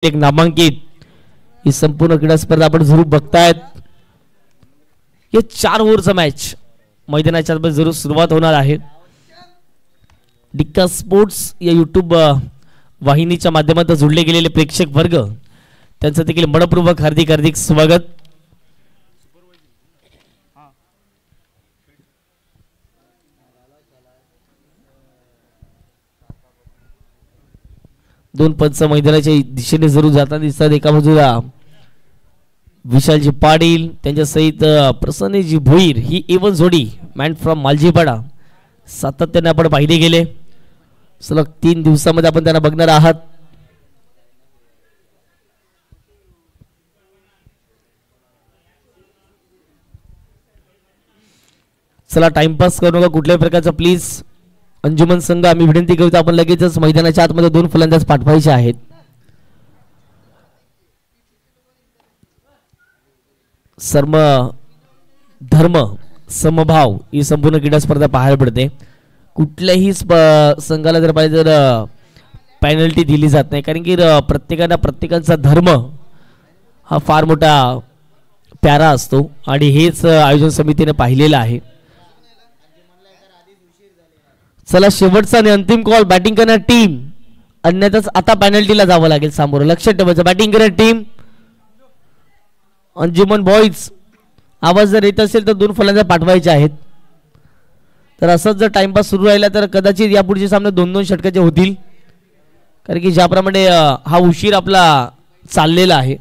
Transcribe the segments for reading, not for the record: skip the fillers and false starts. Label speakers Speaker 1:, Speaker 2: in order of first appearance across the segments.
Speaker 1: एक नामांकित ही संपूर्ण क्रीडा स्पर्धा आपण जरूर बघतायत। हे 4 ओव्हरचा मॅच मैदानाच्या जरूर सुरुवात होणार आहे। डिक्का स्पोर्ट्स या यूट्यूब वाहिनीच्या माध्यमातून जोडले गेलेले प्रेक्षक वर्ग त्यांचं देखील मनपूर्वक हार्दिक हार्दिक स्वागत। दोन पंच मैदानाच्या दिशेने जरूर जाताना दिसतात। एका बाजूला विशालजी पाटील त्यांच्या सहित प्रसन्नजी भोईर ही एवन जोडी मॅन फ्रॉम मालजीपाडा सातत्याने आपण पाहिले गेले। सलग 3 दिवसामध्ये आपण त्यांना बघणार आहात। चला टाइमपास करू नका कुठल्याही प्रकारचा प्लीज। अंजुमन संघ आम्ही विनंती करतो आपण लगेचच मैदानाच्या आतमध्ये 2 फलंदाज पाठवायचे आहेत। सर्व धर्म समभाव ही संपूर्ण क्रीडा स्पर्धा पाहायला पडते। कुठल्याही संघाला जर पाहिजे तर पेनल्टी दिली जात नाही, कारण की प्रत्येकाचा धर्म हा फार मोठा प्यारा असतो आणि हेच आयोजन समितीने पाहिलेलं आहे। चला शेवटचा आणि अंतिम कॉल बॅटिंग करणार टीम, अन्यथाच आता पेनल्टीला जावं लागेल सामोरं। लक्षात ठेवायचं बॅटिंग करणार टीम अंजुमन बॉयज। आवाज जर येत असेल तर 2 फलंदाज पाठवायचे आहेत। तर असंच जर टाइमपास सुरू राहिला तर कदाचित यापुढचे सामने 2-2 षटकाचे होतील, कारण की ज्याप्रमाणे हा उशीर आपला चाललेला आहे।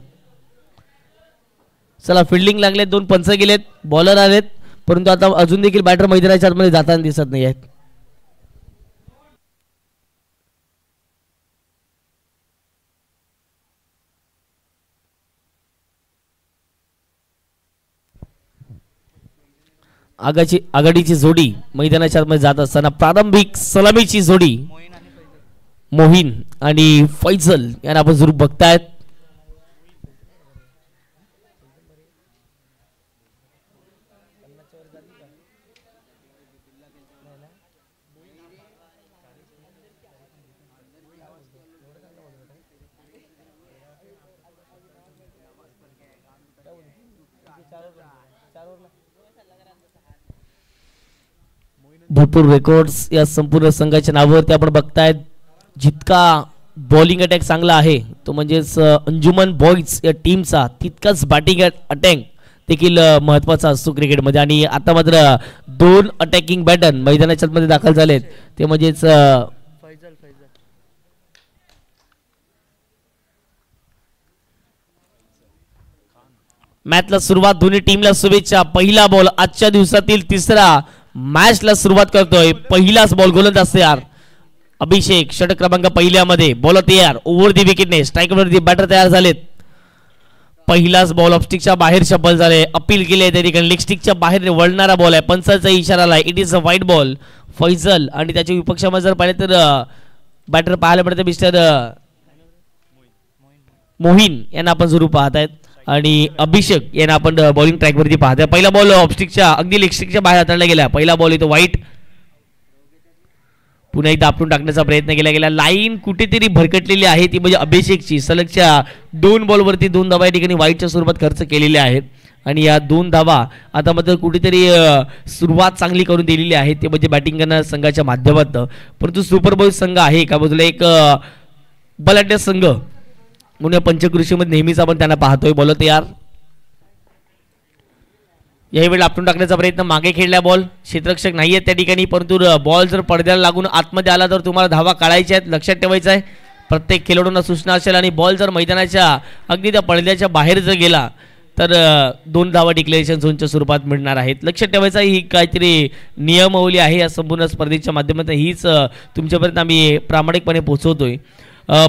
Speaker 1: चला फिल्डिंग लागले, 2 पंच गेलेत, बॉलर आलेत, परंतु आता अजून देखील बॅटर मैदानाच्या आतमध्ये जाताना दिसत नाही आहेत। आघाडीची जोडी मैदानाच्या आतमध्ये जात असताना प्रारंभिक सलामीची जोडी मोहीन आणि फैजल यांना आपण जरूर बघतायत। भरपूर रेकॉर्ड्स या संपूर्ण संघाच्या नावावरती आपण बघतायत। जितका बॉलिंग अटॅक चांगला आहे तो म्हणजेच अंजुमन बॉयज या टीमचा, तितकाच बॅटिंग अटॅक देखील महत्त्वाचा असतो क्रिकेटमध्ये। आणि आता मात्र 2 अटॅकिंग बॅटर मैदानाच्या मध्ये दाखल झालेत, ते म्हणजेच मॅचला सुरुवात दोन्ही टीमला शुभेच्छा। पहिला बॉल आजच्या दिवसातील तिसरा मॅचला सुरुवात करतोय। पहिलाच बॉल गोलंदाज तयार अभिषेक, षटक क्रमांक पहिल्यामध्ये बॉलर तयार ओव्हर दी विकेटने, स्ट्राईकवरती बॅटर तयार झालेत। पहिलाच बॉल ऑफस्टिकच्या बाहेर शफल झाले, अपील केले त्या ठिकाणी लेग स्टिकच्या बाहेर वळणारा बॉल आहे, पंचाचा इशारा आलाय, it is a wide ball. Faisal आणि त्याच्या विपक्षामध्ये जर पाहिले तर बॅटर पाहायला पडते मिस्टर मोहीन यांना आपण जरूर पाहतायत आणि अभिषेक यांना आपण बॉलिंग ट्रॅकवरती पाहतोय। पहिला बॉल ऑफस्टिकच्या अगदी लेग स्टिकच्या बाहेर हाताळला गेला, पहिला बॉल येतो वाईट। पुन्हा एकदा आपटून टाकण्याचा प्रयत्न केला गेला, लाईन कुठेतरी भरकटलेली आहे, ती म्हणजे अभिषेकची। सलगच्या 2 बॉलवरती 2 धावा या ठिकाणी वाईटच्या स्वरूपात खर्च केलेल्या आहेत आणि या 2 धावा आता मात्र कुठेतरी सुरुवात चांगली करून दिलेली आहे, ते म्हणजे बॅटिंग करणाऱ्या संघाच्या माध्यमातून। परंतु सुपर बॉय संघ आहे, एका बाजूला एक बलाढ्य संघ म्हणून पंचकृषीमध्ये नेहमीच आपण त्यांना पाहतोय। बॉल तयार, यावेळी आपटून टाकण्याचा प्रयत्न, मागे खेळला बॉल, क्षेत्ररक्षक नाहीये त्या ठिकाणी, परंतु बॉल जर पडद्याला लागून आतमध्ये आला तर तुम्हाला धावा काढायच्या आहेत। लक्षात ठेवायचं आहे, प्रत्येक खेळाडूंना सूचना असेल आणि बॉल जर मैदानाच्या अगदी त्या पडद्याच्या बाहेर जर गेला तर 2 धावा डिक्लेरेशन झोनच्या स्वरूपात मिळणार आहेत। लक्षात ठेवायचं ही काहीतरी नियमावली आहे या संपूर्ण स्पर्धेच्या माध्यमातून, हीच तुमच्यापर्यंत आम्ही प्रामाणिकपणे पोहोचवतोय।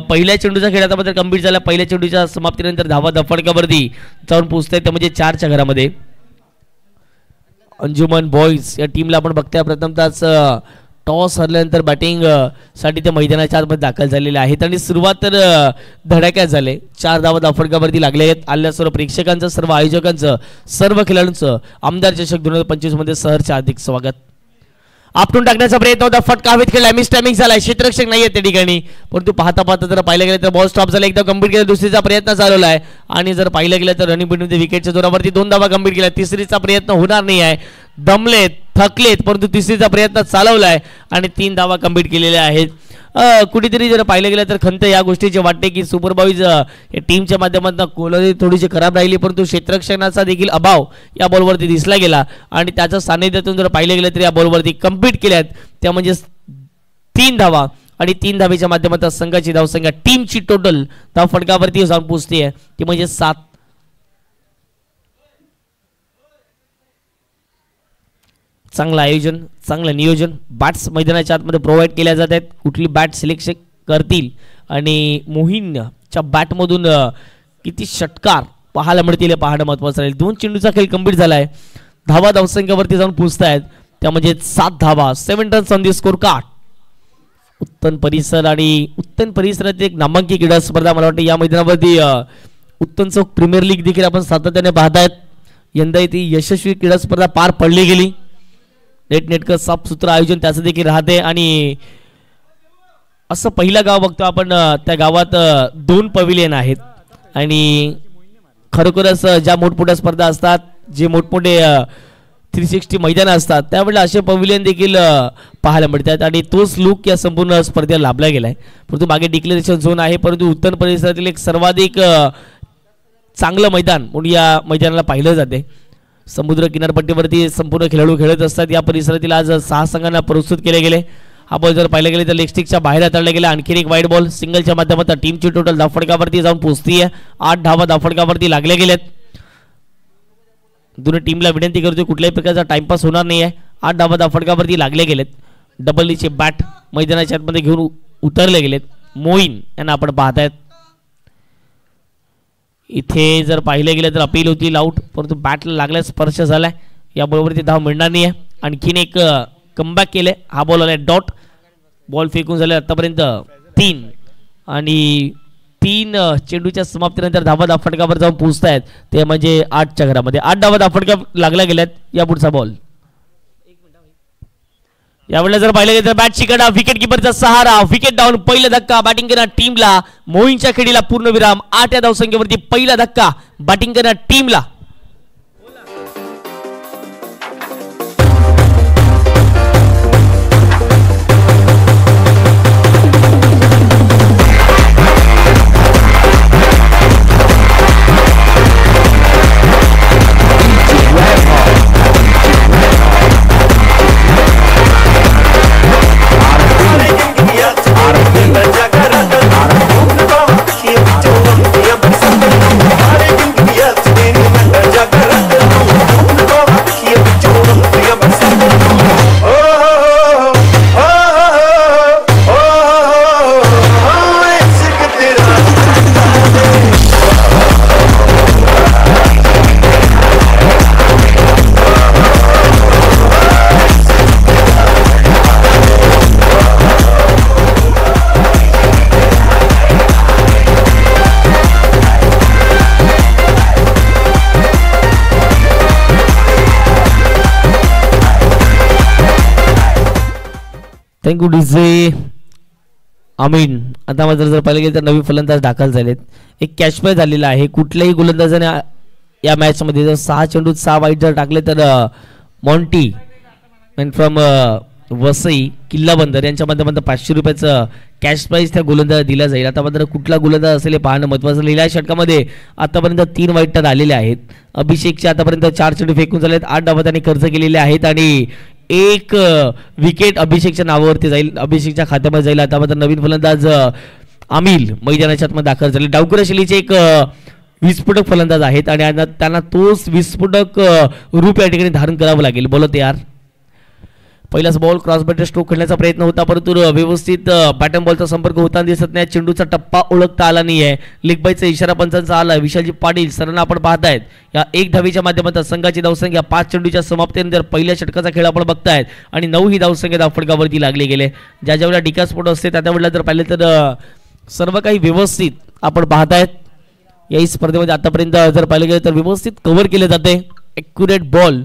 Speaker 1: पहिल्या चेंडूचा खेळ आता मात्र कंप्लीट झाला, पहिल्या चेंडूच्या समाप्तीनंतर धावा दफडकावरती जाऊन पोहोचतायत, म्हणजे 4च्या घरामध्ये। अंजुमन बॉयज या टीमला आपण बघताय प्रथमतःच टॉस हरल्यानंतर बॅटिंग साठी ते मैदानाच्या आतमध्ये दाखल झालेले आहेत आणि सुरुवात तर धडाक्यात झाले। 4 धावा दफडकावरती लागले आहेत। आल्या सर्व प्रेक्षकांचं, सर्व आयोजकांचं, सर्व खेळाडूंचं आमदार चषक 2025 मध्ये सहर्ष हार्दिक स्वागत। आपटून टाकण्याचा प्रयत्न होता, फटका हवेत खेळला, मिस टायमिंग झालाय, क्षेत्ररक्षक नाहीये त्या ठिकाणी. परंतु पाहता पाहता जर पाहिलं गेलं तर बॉल स्टॉप झाला, एकदा गंभीर केला, दुसरीचा प्रयत्न चालवला आहे आणि जर पाहिलं गेलं तर रनिंग बिटवीन विकेटच्या जोरावरती 2 धावा गंभीर केला. तिसरीचा प्रयत्न होणार नाही आहे, दमलेत थकलेत, परंतु तिसरीचा प्रयत्न चालवलाय आणि 3 धावा कंप्लीट केलेल्या आहेत. कुठेतरी जर पाहिलं गेलं तर खंत या गोष्टीची वाटते की सुपरबॉईज टीमच्या माध्यमातून कोलरी थोडीशी खराब राहिली, परंतु क्षेत्ररक्षणाचा देखील अभाव या बॉलवरती दिसला गेला आणि त्याच्या सानिध्यातून जर पाहिलं गेलं तर या बॉलवरती कंप्लीट केल्यात, त्या म्हणजे 3 धावा आणि 3 धावेच्या माध्यमातून संघाची धावसंख्या टीमची टोटल धाव फटकावरती जाऊन पोहोचते आहे ती म्हणजे 7. चांगलं आयोजन, चांगलं नियोजन, बॅट्स मैदानाच्या आतमध्ये प्रोव्हाइड केल्या जात आहेत. कुठली बॅट सिलेक्शन करतील आणि मोहीनच्या बॅटमधून किती षटकार पाहायला मिळतील हे पाहणं महत्त्वाचं राहील. 2 चेंडूचा खेळ कंप्लीट झाला आहे, धावा धावसंख्येवरती जाऊन पोहोचत आहेत, त्या म्हणजे 7 धावा, 7 runs on the score card. उत्तम परिसर आणि उत्तम परिसरात एक नामांकित क्रीडा स्पर्धा मला वाटतं या मैदानावरती उत्तम चौक प्रीमियर लीग देखील आपण सातत्याने पाहतायत. यंदा ती यशस्वी क्रीडा स्पर्धा पार पडली गेली. नेटनेटकं साफसूत्र आयोजन त्याचं देखील राहते आणि असं पहिलं गाव बघतो आपण, त्या गावात 2 पवेलियन आहेत आणि खरोखरच ज्या मोठमोठ्या स्पर्धा असतात, जे मोठमोठे 360 मैदानं असतात, त्यावेळेला असे पवेलियन देखील पाहायला मिळतात आणि तोच लुक या संपूर्ण स्पर्धेला लाभला गेला आहे. परंतु मागे डिक्लेरेशन झोन आहे, परंतु उत्तर परिसरातील एक सर्वाधिक चांगलं मैदान म्हणून या मैदानाला पाहिलं जाते. समुद्र किनारपट्टीवरती संपूर्ण खेळाडू खेळत असतात. या परिसरातील आज 6 संघांना प्रस्तुत केले गेले. हा बॉल जर पाहिलं गेले तर लेग स्टिकच्या बाहेर हाताळला गेला. आणखी एक वाईड बॉल सिंगलच्या माध्यमातून टीमची टोटल धावफटकावरती जाऊन पोहोचती आहे. 8 धावा धावफटकावरती लागल्या गेल्यात. दोन्ही टीमला विनंती करतोय कुठल्याही प्रकारचा टाइमपास होणार नाही आहे. 8 धावा धावफटकावरती लागले गेलेत. डबलीचे बॅट मैदानाच्या आतमध्ये घेऊन उतरले गेलेत. मोईन यांना आपण पाहतायत. इथे जर पाहिले गेले तर अपील होतील आउट, परंतु बॅटला लागल्यास स्पर्श झालाय. या बॉलवरती धाव मिळणार नाही आहे. आणखीन एक कमबॅक केले. हा बॉल आलाय डॉट. बॉल फेकून झाले आतापर्यंत 3 आणि 3 चेंडूच्या समाप्तीनंतर धावा धावफटकावर जाऊन पोहोचतायत ते म्हणजे 8च्या घरामध्ये. 8 धावा धावफटका लागल्या गेल्यात. या पुढचा बॉल यावेळेला जर पाहिलं गेलं तर बॅटची कडा, विकेट किपरचा सहारा, विकेट डाऊन. पहिला धक्का बॅटिंग करणार टीमला. मोहीनच्या खेळीला पूर्णविराम. 8 या धावसंख्येवरती पहिला धक्का बॅटिंग करणार टीमला. थँक्यू डीजे आमीन. आता मात्र जर पाहिलं गेलं तर नवीन फलंदाज दाखल झालेत. एक कॅच प्ले झालेला आहे. कुठल्याही गोलंदाजाने या मॅचमध्ये जर 6 चेंडूत 6 वाईट जर टाकले तर मॉन्टी अँड फ्रॉम वसई किल्ला बंदर यांच्या माध्यमातून 500 रुपयाचं कॅश प्राईज त्या गोलंदाज दिला जाईल. आता मात्र कुठला गोलंदाज असेल हे पाहणं महत्त्वाचं. लिहिल्या षटकामध्ये आतापर्यंत 3 वाईट टन आलेले आहेत. अभिषेकचे आतापर्यंत 4 चेंडू फेकून झालेत. 8 डावात त्यांनी खर्च केलेले आहेत आणि 1 विकेट अभिषेकच्या नावावरती जाईल, अभिषेकच्या खात्यामध्ये जाईल. आता मात्र नवीन फलंदाज आमिल मैदानाच्या आतमध्ये दाखल झाले. डावखुरा शैलीचे एक विस्फोटक फलंदाज आहेत आणि त्यांना तोच विस्फोटक रूप या ठिकाणी धारण करावं लागेल. बोलो तयार. पहिलाच बॉल क्रॉस बॅटर स्ट्रोक खेळण्याचा प्रयत्न होता, परंतु व्यवस्थित बॅटन बॉलचा संपर्क होताना दिसत नाही. चेंडूचा टप्पा ओळखता आला नाही आहे. लेग बायचा इशारा पंचांचा आला. विशालजी पाटील सरांना आपण पाहतायत. या 1 धावेच्या माध्यमातून संघाची धावसंख्या 5 चेंडूच्या समाप्तीनंतर पहिल्या षटकाचा खेळ आपण बघतायत आणि 9 ही धावसंख्या धावफटकावरती लागले गेले. ज्या ज्यावेळेला डिकास्फोट असते त्या त्यावेळेला जर पाहिलं तर सर्व काही व्यवस्थित आपण पाहतायत. या स्पर्धेमध्ये आतापर्यंत जर पाहिलं गेलं तर व्यवस्थित कव्हर केले जाते. ॲक्युरेट बॉल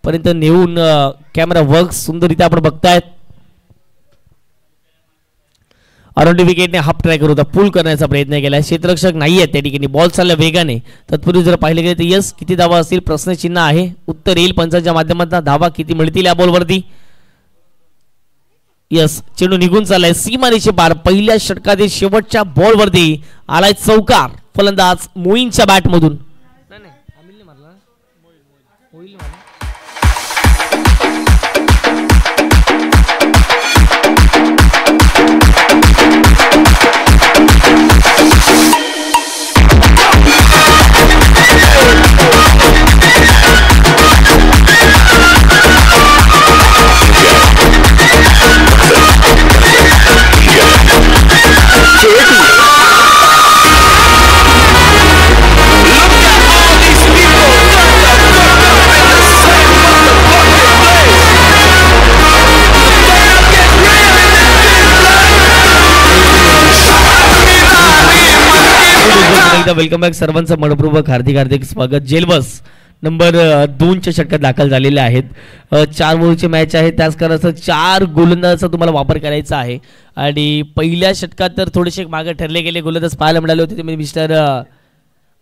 Speaker 1: पर्यंत नेऊन कॅमेरा वर्क सुंदररित्या आपण बघतायत. अराउंड विकेटने हाफ ट्रॅकर होता पूल करण्याचा प्रयत्न केला. क्षेत्ररक्षक नाही आहेत त्या ठिकाणी. बॉल चालला वेगाने. तत्पूर्वी जर पाहिले गेले तर यस किती धावा असतील प्रश्नचिन्ह आहे. उत्तर येईल पंचांच्या माध्यमातून. धावा किती मिळतील या बॉलवरती. यस चेंडू निघून चाललाय सीमारेषे पार. पहिल्या षटकातील शेवटच्या बॉलवरती आलाय चौकार. फलंदाज मोईनच्या बॅटमधून. वेलकम बॅक सर्वांचं मनपूर्वक हार्दिक हार्दिक स्वागत. जेलबस नंबर 2च्या षटकात दाखल झालेले आहेत. 4 ओव्हरची मॅच आहे. त्याच कारणास्तव 4 गोलंदाजाचा तुम्हाला वापर करायचा आहे. आणि पहिल्या षटकात तर थोडेसे मागे ठरले गेले गोलंदाज पाहायला मिळाले होते. ते मिस्टर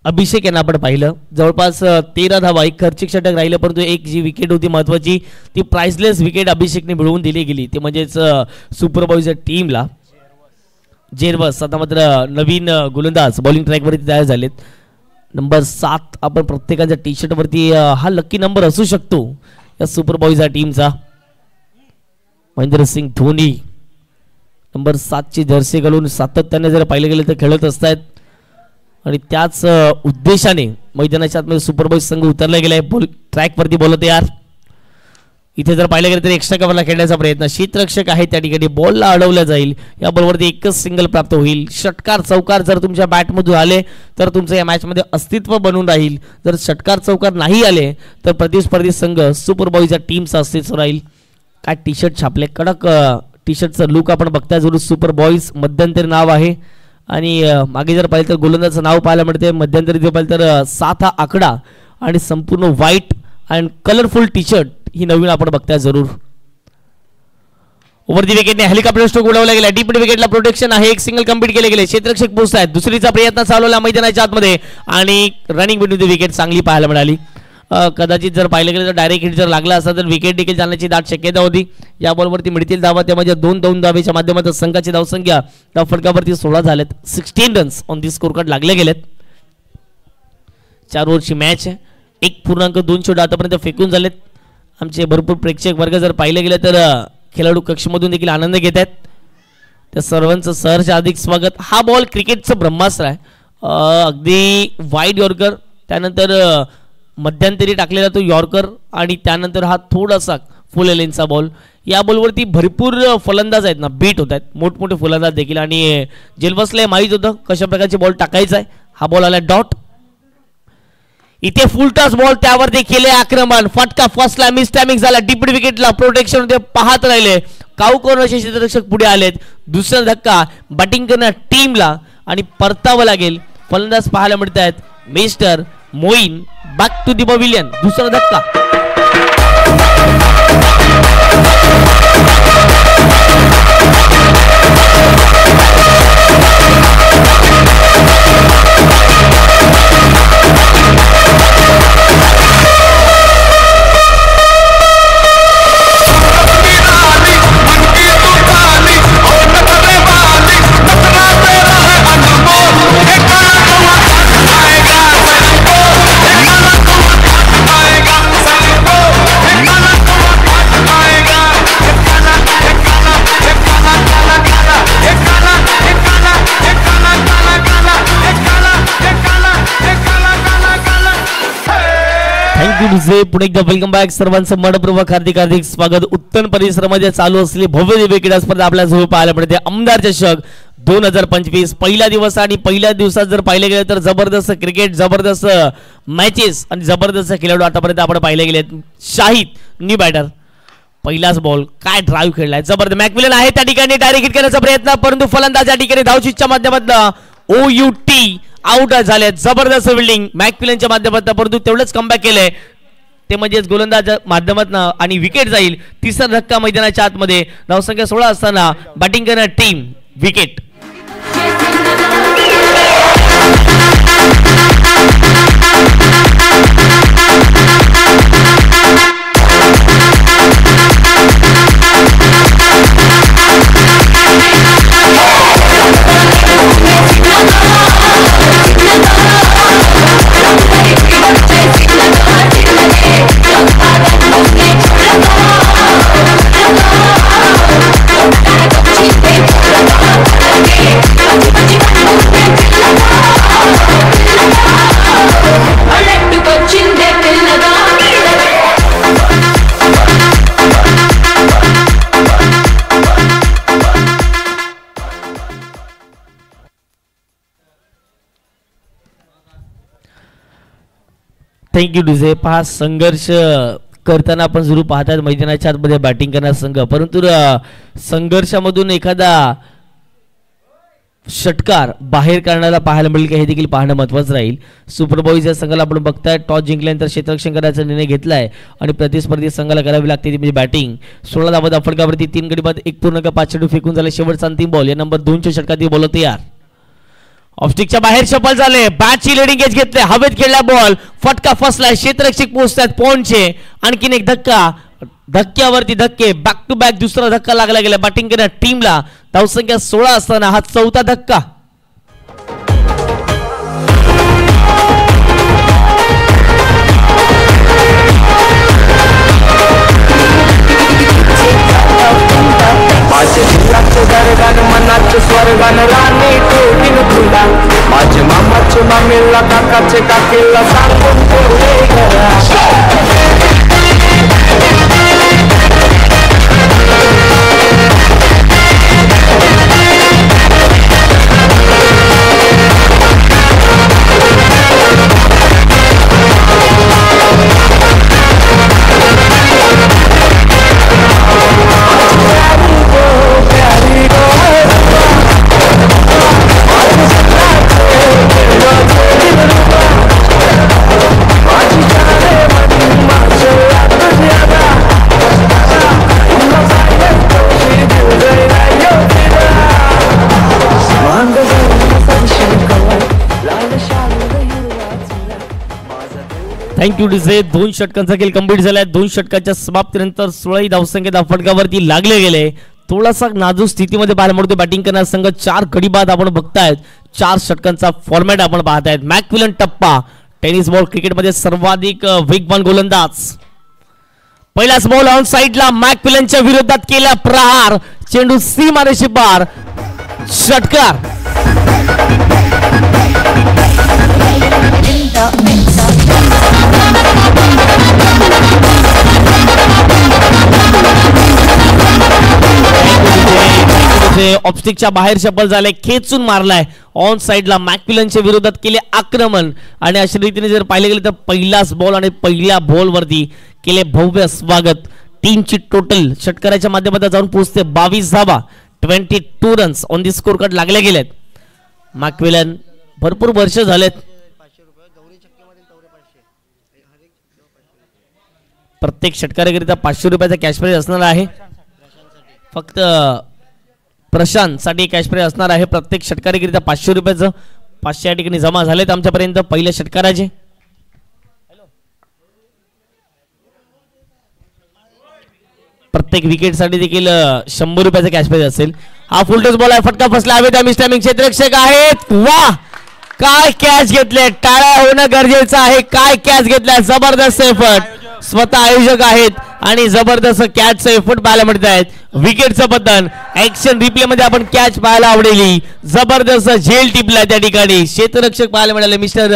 Speaker 1: अभिषेक यांना आपण पाहिलं. जवळपास 13 धावा. एक खर्चिक षटक राहिलं परंतु एक जी विकेट होती महत्त्वाची ती प्राइसलेस विकेट अभिषेकने मिळवून दिली गेली. ती म्हणजेच सुपरबॉयझर टीमला. जेरबस आता मात्र नवीन गोलंदाज बॉलिंग ट्रॅकवरती तयार झालेत. नंबर 7 आपण प्रत्येकाच्या टी शर्टवरती हा लकी नंबर असू शकतो या सुपर बॉयझ टीमचा. महेंद्रसिंग धोनी नंबर 7ची जर्सी घालून सातत्याने जर पाहिलं गेलं तर खेळत असतात. आणि त्याच उद्देशाने मैदानाच्या आतमध्ये सुपर बॉयझ संघ उतरला गेलाय. बॉल ट्रॅकवरती बोलत यार. इथे जर पाहिलं गेलं तर एक्स्ट्रा कव्हरला खेळण्याचा प्रयत्न. शीतरक्षक आहे त्या ठिकाणी. बॉलला अडवलं जाईल. या बॉलवरती एकच सिंगल प्राप्त होईल. षटकार चौकार जर तुमच्या बॅटमधून आले तर तुमचं या मॅचमध्ये अस्तित्व बनून राहील. जर षटकार चौकार नाही आले तर प्रतिस्पर्धी संघ सुपर बॉयझच्या टीमचं अस्तित्व राहील. काय टी शर्ट छापले कडक. टी शर्टचं लुक आपण बघताय. जरूर सुपर बॉयज मध्यंतरी नाव आहे. आणि मागे जर पाहिलं तर गोलंदाजाचं नाव पाहायला मिळते. मध्यंतरी जर पाहिलं तर 7 हा आकडा आणि संपूर्ण white and colourful T shirt ही नवीन आपण बघताय जरूर. ओव्हर दी विकेटने हेलिकॉप्टर स्ट्रोक उडवला गेला. डीप विकेटला प्रोटेक्शन आहे. एक सिंगल कंप्लीट केले गेले. क्षेत्ररक्षक पोहोचत आहेत. दुसरीचा प्रयत्न चालवला मैदानाच्या आतमध्ये आणि रनिंग बिटवीन दी विकेट चांगली पाहायला मिळाली. कदाचित जर पाहिलं गेलं तर डायरेक्ट हिट जर लागला असता तर विकेट देखील जाण्याची दाट शक्यता होती. या बॉलवरती मिळतील धावा. त्यामध्ये 2 धावेच्या माध्यमातून संघाची धावसंख्या धाव फलकावरती 16 झालेत. 16 runs on the score card लागले गेलेत. 4 ओव्हरची मॅच आहे. 1.2 चेंडू आतापर्यंत फेकून झालेत. आमचे भरपूर प्रेक्षक वर्ग जर पाहिलं गेलं तर खेळाडू कक्षमधून देखील आनंद घेत आहेत. त्या सर्वांचं सहर्ष अधिक स्वागत. हा बॉल क्रिकेटचं ब्रह्मास्त्र आहे. अगदी वाईड यॉर्कर त्यानंतर मध्यंतरी टाकलेला तो यॉर्कर आणि त्यानंतर हा थोडासा फुल लेनचा बॉल. या बॉलवरती भरपूर फलंदाज आहेत ना बीट होत आहेत. मोठमोठे फलंदाज देखील. आणि जेलबसला माहीत होतं कशा प्रकारचे बॉल टाकायचा आहे. हा बॉल आला डॉट. इथे फुल टॉस बॉल त्यावरती केले आक्रमण. फटका फर्स्टला मिस टायमिंग झाला. डीप विकेटला प्रोटेक्शन होते. पाहत राहिले. काऊकोनचे क्षेत्ररक्षक पुढे आलेत. दुसरा धक्का बॅटिंग करणाऱ्या टीमला आणि परतावं लागेल. फलंदाज पाहायला मिळत आहेत mister Moin. Back to the pavilion. दुसरा धक्का. पुणे एकदा वेलकम बॅक. सर्वांचं मनपूर्वक हार्दिक हार्दिक स्वागत. उत्तम परिसरामध्ये चालू असलेली भव्य दिव्य क्रीडा स्पर्धा आपल्या जवळ पाहायला मिळते. आमदार चषक 2025 पहिला दिवस. आणि पहिल्या दिवसात जर पाहिले गेले तर जबरदस्त क्रिकेट, जबरदस्त मॅचेस आणि जबरदस्त खेळाडू आतापर्यंत आपण पाहिले गेलेत. Shahid new batter. पहिलाच बॉल काय ड्राईव्ह खेळलाय जबरदस्त. मॅकमिलन आहे त्या ठिकाणी डायरेक्ट हिट करण्याचा प्रयत्न परंतु फलंदाज या ठिकाणी धावचीच्या माध्यमातून OUT आउट झाले. जबरदस्त फिल्डिंग मॅकमिलनच्या माध्यमातून परंतु तेवढंच कमबॅक केलंय. ते म्हणजेच गोलंदाज माध्यमातून आणि विकेट जाईल. तिसरा धक्का मैदानाच्या आतमध्ये. धावसंख्या 16 असताना बॅटिंग करणार टीम विकेट. थँक्यू डुझे. पहा संघर्ष करताना आपण जरूर पाहतात मैदानाच्या आतमध्ये बॅटिंग करणारा संघ, परंतु संघर्षामधून एखादा षटकार बाहेर काढण्याला पाहायला मिळेल का हे देखील पाहणं महत्त्वाचं राहील. सुपर बॉईज या संघाला आपण बघताय टॉस जिंकल्यानंतर क्षेत्ररक्षण करायचा निर्णय घेतलाय आणि प्रतिस्पर्धी संघाला करावी लागते ती म्हणजे बॅटिंग. 16 धावा फटकावरती 3 गडी बाद 1.5 चेंडू फेकून झाले. शेवटचा अंतिम बॉल या नंबर 2च्या षटकात बॉल तयार. ऑफस्टिकच्या बाहेर शफल झाले. बॅटची लिडिंग एज घेतले. हवेत खेळला बॉल. फटका फसलाय. क्षेत्ररक्षक पोहोचतात पॉइंटचे. आणखीन एक धक्का. धक्क्यावरती धक्के. बॅक टू बॅक दुसरा धक्का लागला गेला बॅटिंग करणाऱ्या टीमला. धावसंख्या 16 असताना हा चौथा धक्का.
Speaker 2: माझे दिलाचे दरगान मनाचे स्वर्गान राणी ठेवीन तुला. माझे मामाचे मामीला काकाचे काकीला सांगून ठेवले घरा.
Speaker 1: Thank you DJ. 2 षटकांचा खेळ कंप्लीट झालाय. 2 षटकाच्या समाप्तीनंतर 16 धावसंख्येत फटकावरती लागले गेले. थोडासा नाजूक स्थितीमध्ये बाहेर पडतो बॅटिंग करणारा संघ. 4 गडी बाद आपण बघतायत. 4 षटकांचा फॉर्मॅट आपण पाहतायत. मॅकविलन टप्पा टेनिस बॉल क्रिकेटमध्ये सर्वाधिक वेगवान गोलंदाज. पहिलाच बॉल ऑन साइडला मॅकविलनच्या विरोधात केला प्रहार. चेंडू सीमारेषे पार. षटकार. ऑब्स्टिकच्या बाहेर शफल झाले. खेचून मारलाय. ऑन साइडला मॅकविलनच्या विरोधात केले आक्रमण आणि अशा रीतीने जर पाहिले गेले तर पहिलाच बॉल आणि पहिल्या बॉल वरती केले भव्य स्वागत. टीमची टोटल षटकाराच्या माध्यमातून जाऊन पोहोचते 22 धावा. 22 runs on the score card लागले गेलेत. मॅकविलन भरपूर वर्ष झालेत. प्रत्येक षटकाराकरिता 500 रुपयाचा कॅश प्राइज असणार आहे. फक्त प्रशांत साठी कॅश प्राइज असणार आहे. प्रत्येक षटकाराकरिता 500 रुपयाचं. 500 या ठिकाणी जमा झालेत आमच्यापर्यंत पहिल्या षटकाराचे. प्रत्येक विकेट साठी देखील 100 रुपयाचा कॅश प्राइज असेल. हा फुलटॉस बॉल आहे. फटका फसला हवेत. मिस्टॅमिंग क्षेत्ररक्षक आहेत. वा काय कॅच घेतले. टाळ्या होणं गरजेचं आहे. काय कॅच घेतलाय. जबरदस्त एफर्ट. स्वतः आयोजक आहेत आणि जबरदस्त कॅचचं एफर्ट पाहायला मिळत आहेत. विकेटचं पतन ऍक्शन रिप्ले मध्ये आपण कॅच पाहायला आवडेली. जबरदस्त झेल टिपला त्या ठिकाणी. क्षेत्ररक्षक पाहायला मिळाले मिस्टर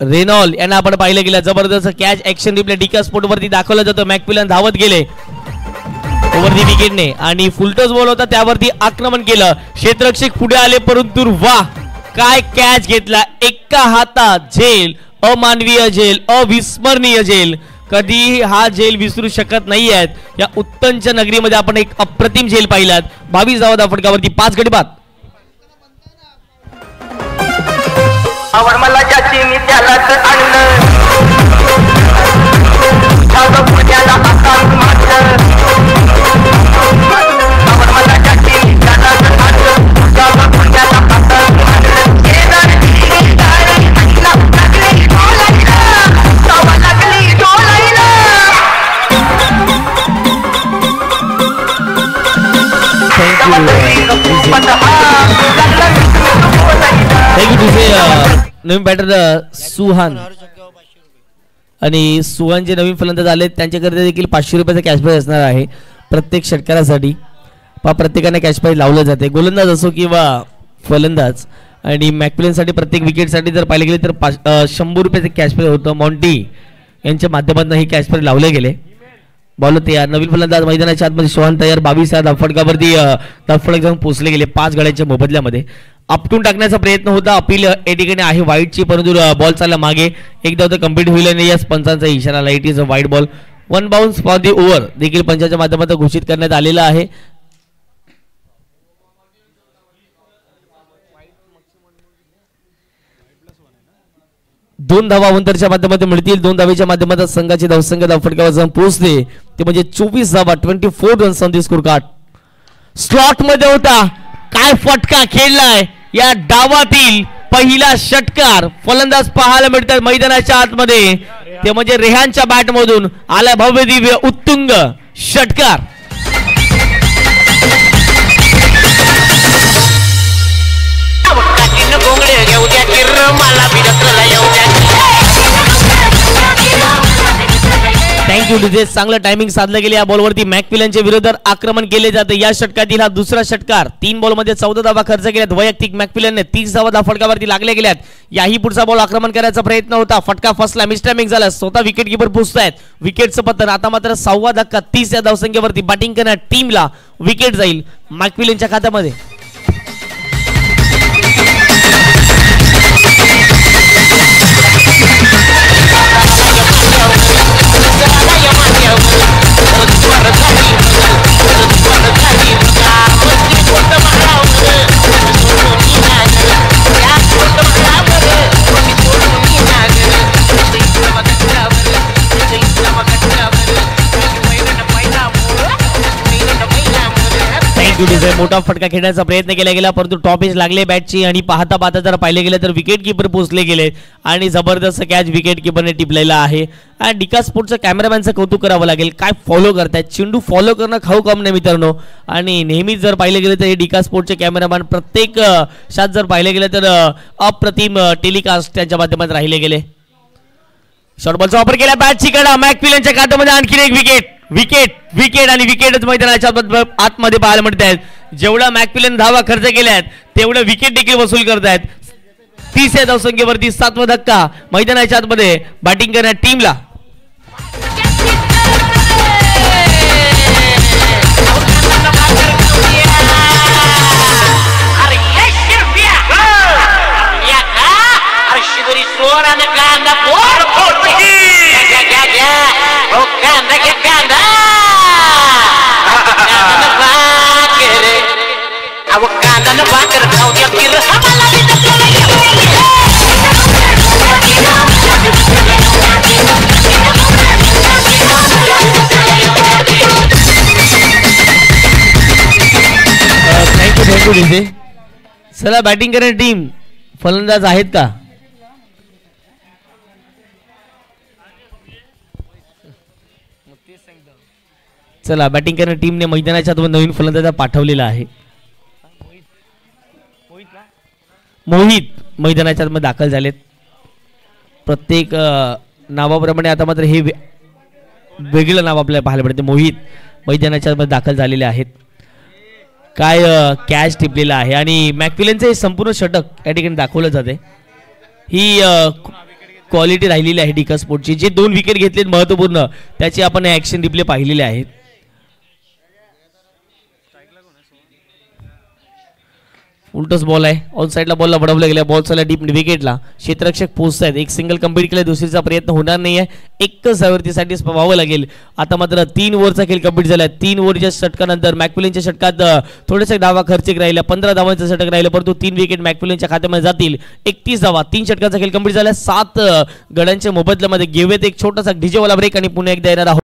Speaker 1: रेनॉल यांना आपण पाहिलं गेलं. जबरदस्त कॅच ऍक्शन रिप्ले डिका स्पोर्ट वरती दाखवलं जातं. मॅकविलन धावत गेले ओव्हरदी विकेटने आणि फुलटॉस बॉल होता त्यावरती आक्रमण केलं. क्षेत्ररक्षक पुढे आले परंतु वा काय कॅच घेतला. एका हातात झेल. अमानवीय झेल. अविस्मरणीय झेल. कधी हा झेल विसरू शकत नाही आहेत. या उत्तनच्या नगरीमध्ये आपण एक अप्रतिम झेल पाहिलात. 22 धावा फटकावरती 5 गडी बाद.
Speaker 2: आवड मला ज्याची मी त्यालाच आणलं.
Speaker 1: नवीन बॅटर सुहान आणि सुहान जे नवीन फलंदाज आले त्यांच्याकरिता देखील 500 रुपयाचा कॅश प्राइज असणार आहे प्रत्येक षटकारासाठी. प्रत्येकाने कॅश प्राइज लावलं जाते गोलंदाज असो किंवा फलंदाज. आणि मॅक्विलनसाठी प्रत्येक विकेटसाठी जर पाहिले गेले तर 100 रुपयाचे कॅश प्राइज होतं. मॉन्टी यांच्या माध्यमातून हे कॅश प्राइज लावले गेले. बॉल तयार नवीन फलंदाज मैदानाच्या आतमध्ये सोहान तयार 22 या धावफटकावरती धावफटक जाऊन पोहोचले गेले 5 गड्यांच्या मोबदल्यामध्ये. आपटून टाकण्याचा प्रयत्न होता. अपील या ठिकाणी आहे वाईटची परंतु बॉल चालला मागे. एकदा होतं कम्प्लीट होईल आणि याच पंचांचा इशारा आला. It is a white ball. 1 bounce for the over देखील पंचाच्या माध्यमातून घोषित करण्यात आलेला आहे. दोन धावा अवंतरच्या माध्यमातून मिळतील. 2 धावेच्या माध्यमातून संघाची धावसंख्या धावफटकावर जाऊन पोहोचले ते म्हणजे 24 धावा 24 runs on the score card. Slot मध्ये होता. काय फटका खेळलाय या डावातील पहिला षटकार फलंदाज पाहायला मिळतात मैदानाच्या आतमध्ये. ते म्हणजे रेहानच्या बॅट मधून आला भव्य दिव्य उत्तुंग षटकार. Thank you DJ. चांगलं टायमिंग साधलं गेले. या बॉलवरती मॅक्विलनच्या विरोधात आक्रमण केले जाते. या षटकातील हा दुसरा षटकार. 3 बॉलमध्ये 14 धावा खर्च केल्यात वैयक्तिक मॅक्विलनने. 30 धावा धावफटकावरती लागल्या गेल्यात. याही पुढचा बॉल आक्रमण करायचा प्रयत्न होता. फटका फसला. मिसटायमिंग झाला. स्वतः विकेट किपर पोहोचतायत. विकेटचं पतन. आता मात्र 6वा धक्का. 30 या धावसंख्येवरती बॅटिंग करणाऱ्या टीमला विकेट जाईल मॅक्विलनच्या खात्यामध्ये. मोठा फटका खेळण्याचा प्रयत्न केला गेला परंतु टॉप एज लागले बॅटची आणि पाहता पाहता जर पाहिले गेले तर विकेट किपर पोहोचले गेले आणि जबरदस्त कॅच विकेट किपरने टिपलेला आहे. आणि डिका स्पोर्टचं कॅमेरामॅनचं कौतुक करावं लागेल. काय फॉलो करतायत. चेंडू फॉलो करणं खाऊ काम नाही मित्रांनो. आणि नेहमीच जर पाहिले गेले तर हे डिका स्पोर्टचे कॅमेरामॅन प्रत्येक शात जर पाहिले गेले तर अप्रतिम टेलिकास्ट त्यांच्या माध्यमात राहिले गेले. शॉर्टबॉलचा वापर केला. बॅटची कडा. मॅक्विलनच्या खात्यामध्ये आणखी एक विकेट. विकेट विकेट आणि विकेटच मैदानाच्या आतमध्ये पाहायला मिळत आहेत. जेवढा मॅक्विलन धावा खर्च केल्यात तेवढं विकेट देखील वसूल करतायत. 30 या धावसंख्येवरती 7वा धक्का मैदानाच्या आतमध्ये बॅटिंग करणाऱ्या टीमला. चला बॅटिंग करणारी टीम फलंदाज आहेत का. चला बॅटिंग करणाऱ्या टीमने मैदानाच्या आत नवीन फलंदाज पाठवलेला आहे. मोहित मैदानाच्या आत दाखल झालेत. प्रत्येक नावाप्रमाणे आता मात्र हे वेगळं नाव आपल्याला पाहायला मिळते. मोहित मैदानाच्या आत दाखल झालेले आहेत. काय कॅच टिपलेला आहे आणि मॅक्विलनचे संपूर्ण षटक या ठिकाणी दाखवलं जाते. ही क्वालिटी राहिलेली आहे डिका स्पोर्टची. जे 2 विकेट घेतलेत महत्वपूर्ण त्याची आपण ऍक्शन रिप्ले पाहिलेले आहेत. उलटच बॉल आहे. ऑन साईडला बॉलला वडवलं गेलं. बॉल चालला डीप विकेटला. क्षेत्ररक्षक पोहोचतायत. एक सिंगल कंप्लीट केलं. दुसरीचा प्रयत्न होणार नाही आहे. एकच धाववरतीसाठी व्हावं लागेल. आता मात्र 3 ओव्हरचा खेळ कंप्लीट झाला. 3 ओव्हरच्या षटकानंतर मॅक्विलनच्या षटकात थोडेसे धावा खर्चिक राहिल्या. 15 धावांचं षटक राहिलं परंतु 3 विकेट मॅक्विलनच्या खात्यामध्ये जातील. 31 धावा. 3 षटकाचा खेळ कंप्लीट झाला. 7 गड्यांच्या मोबदल्यामध्ये घेऊयात एक छोटासा डीजेवाला ब्रेक आणि पुन्हा एकदा येणार आहोत.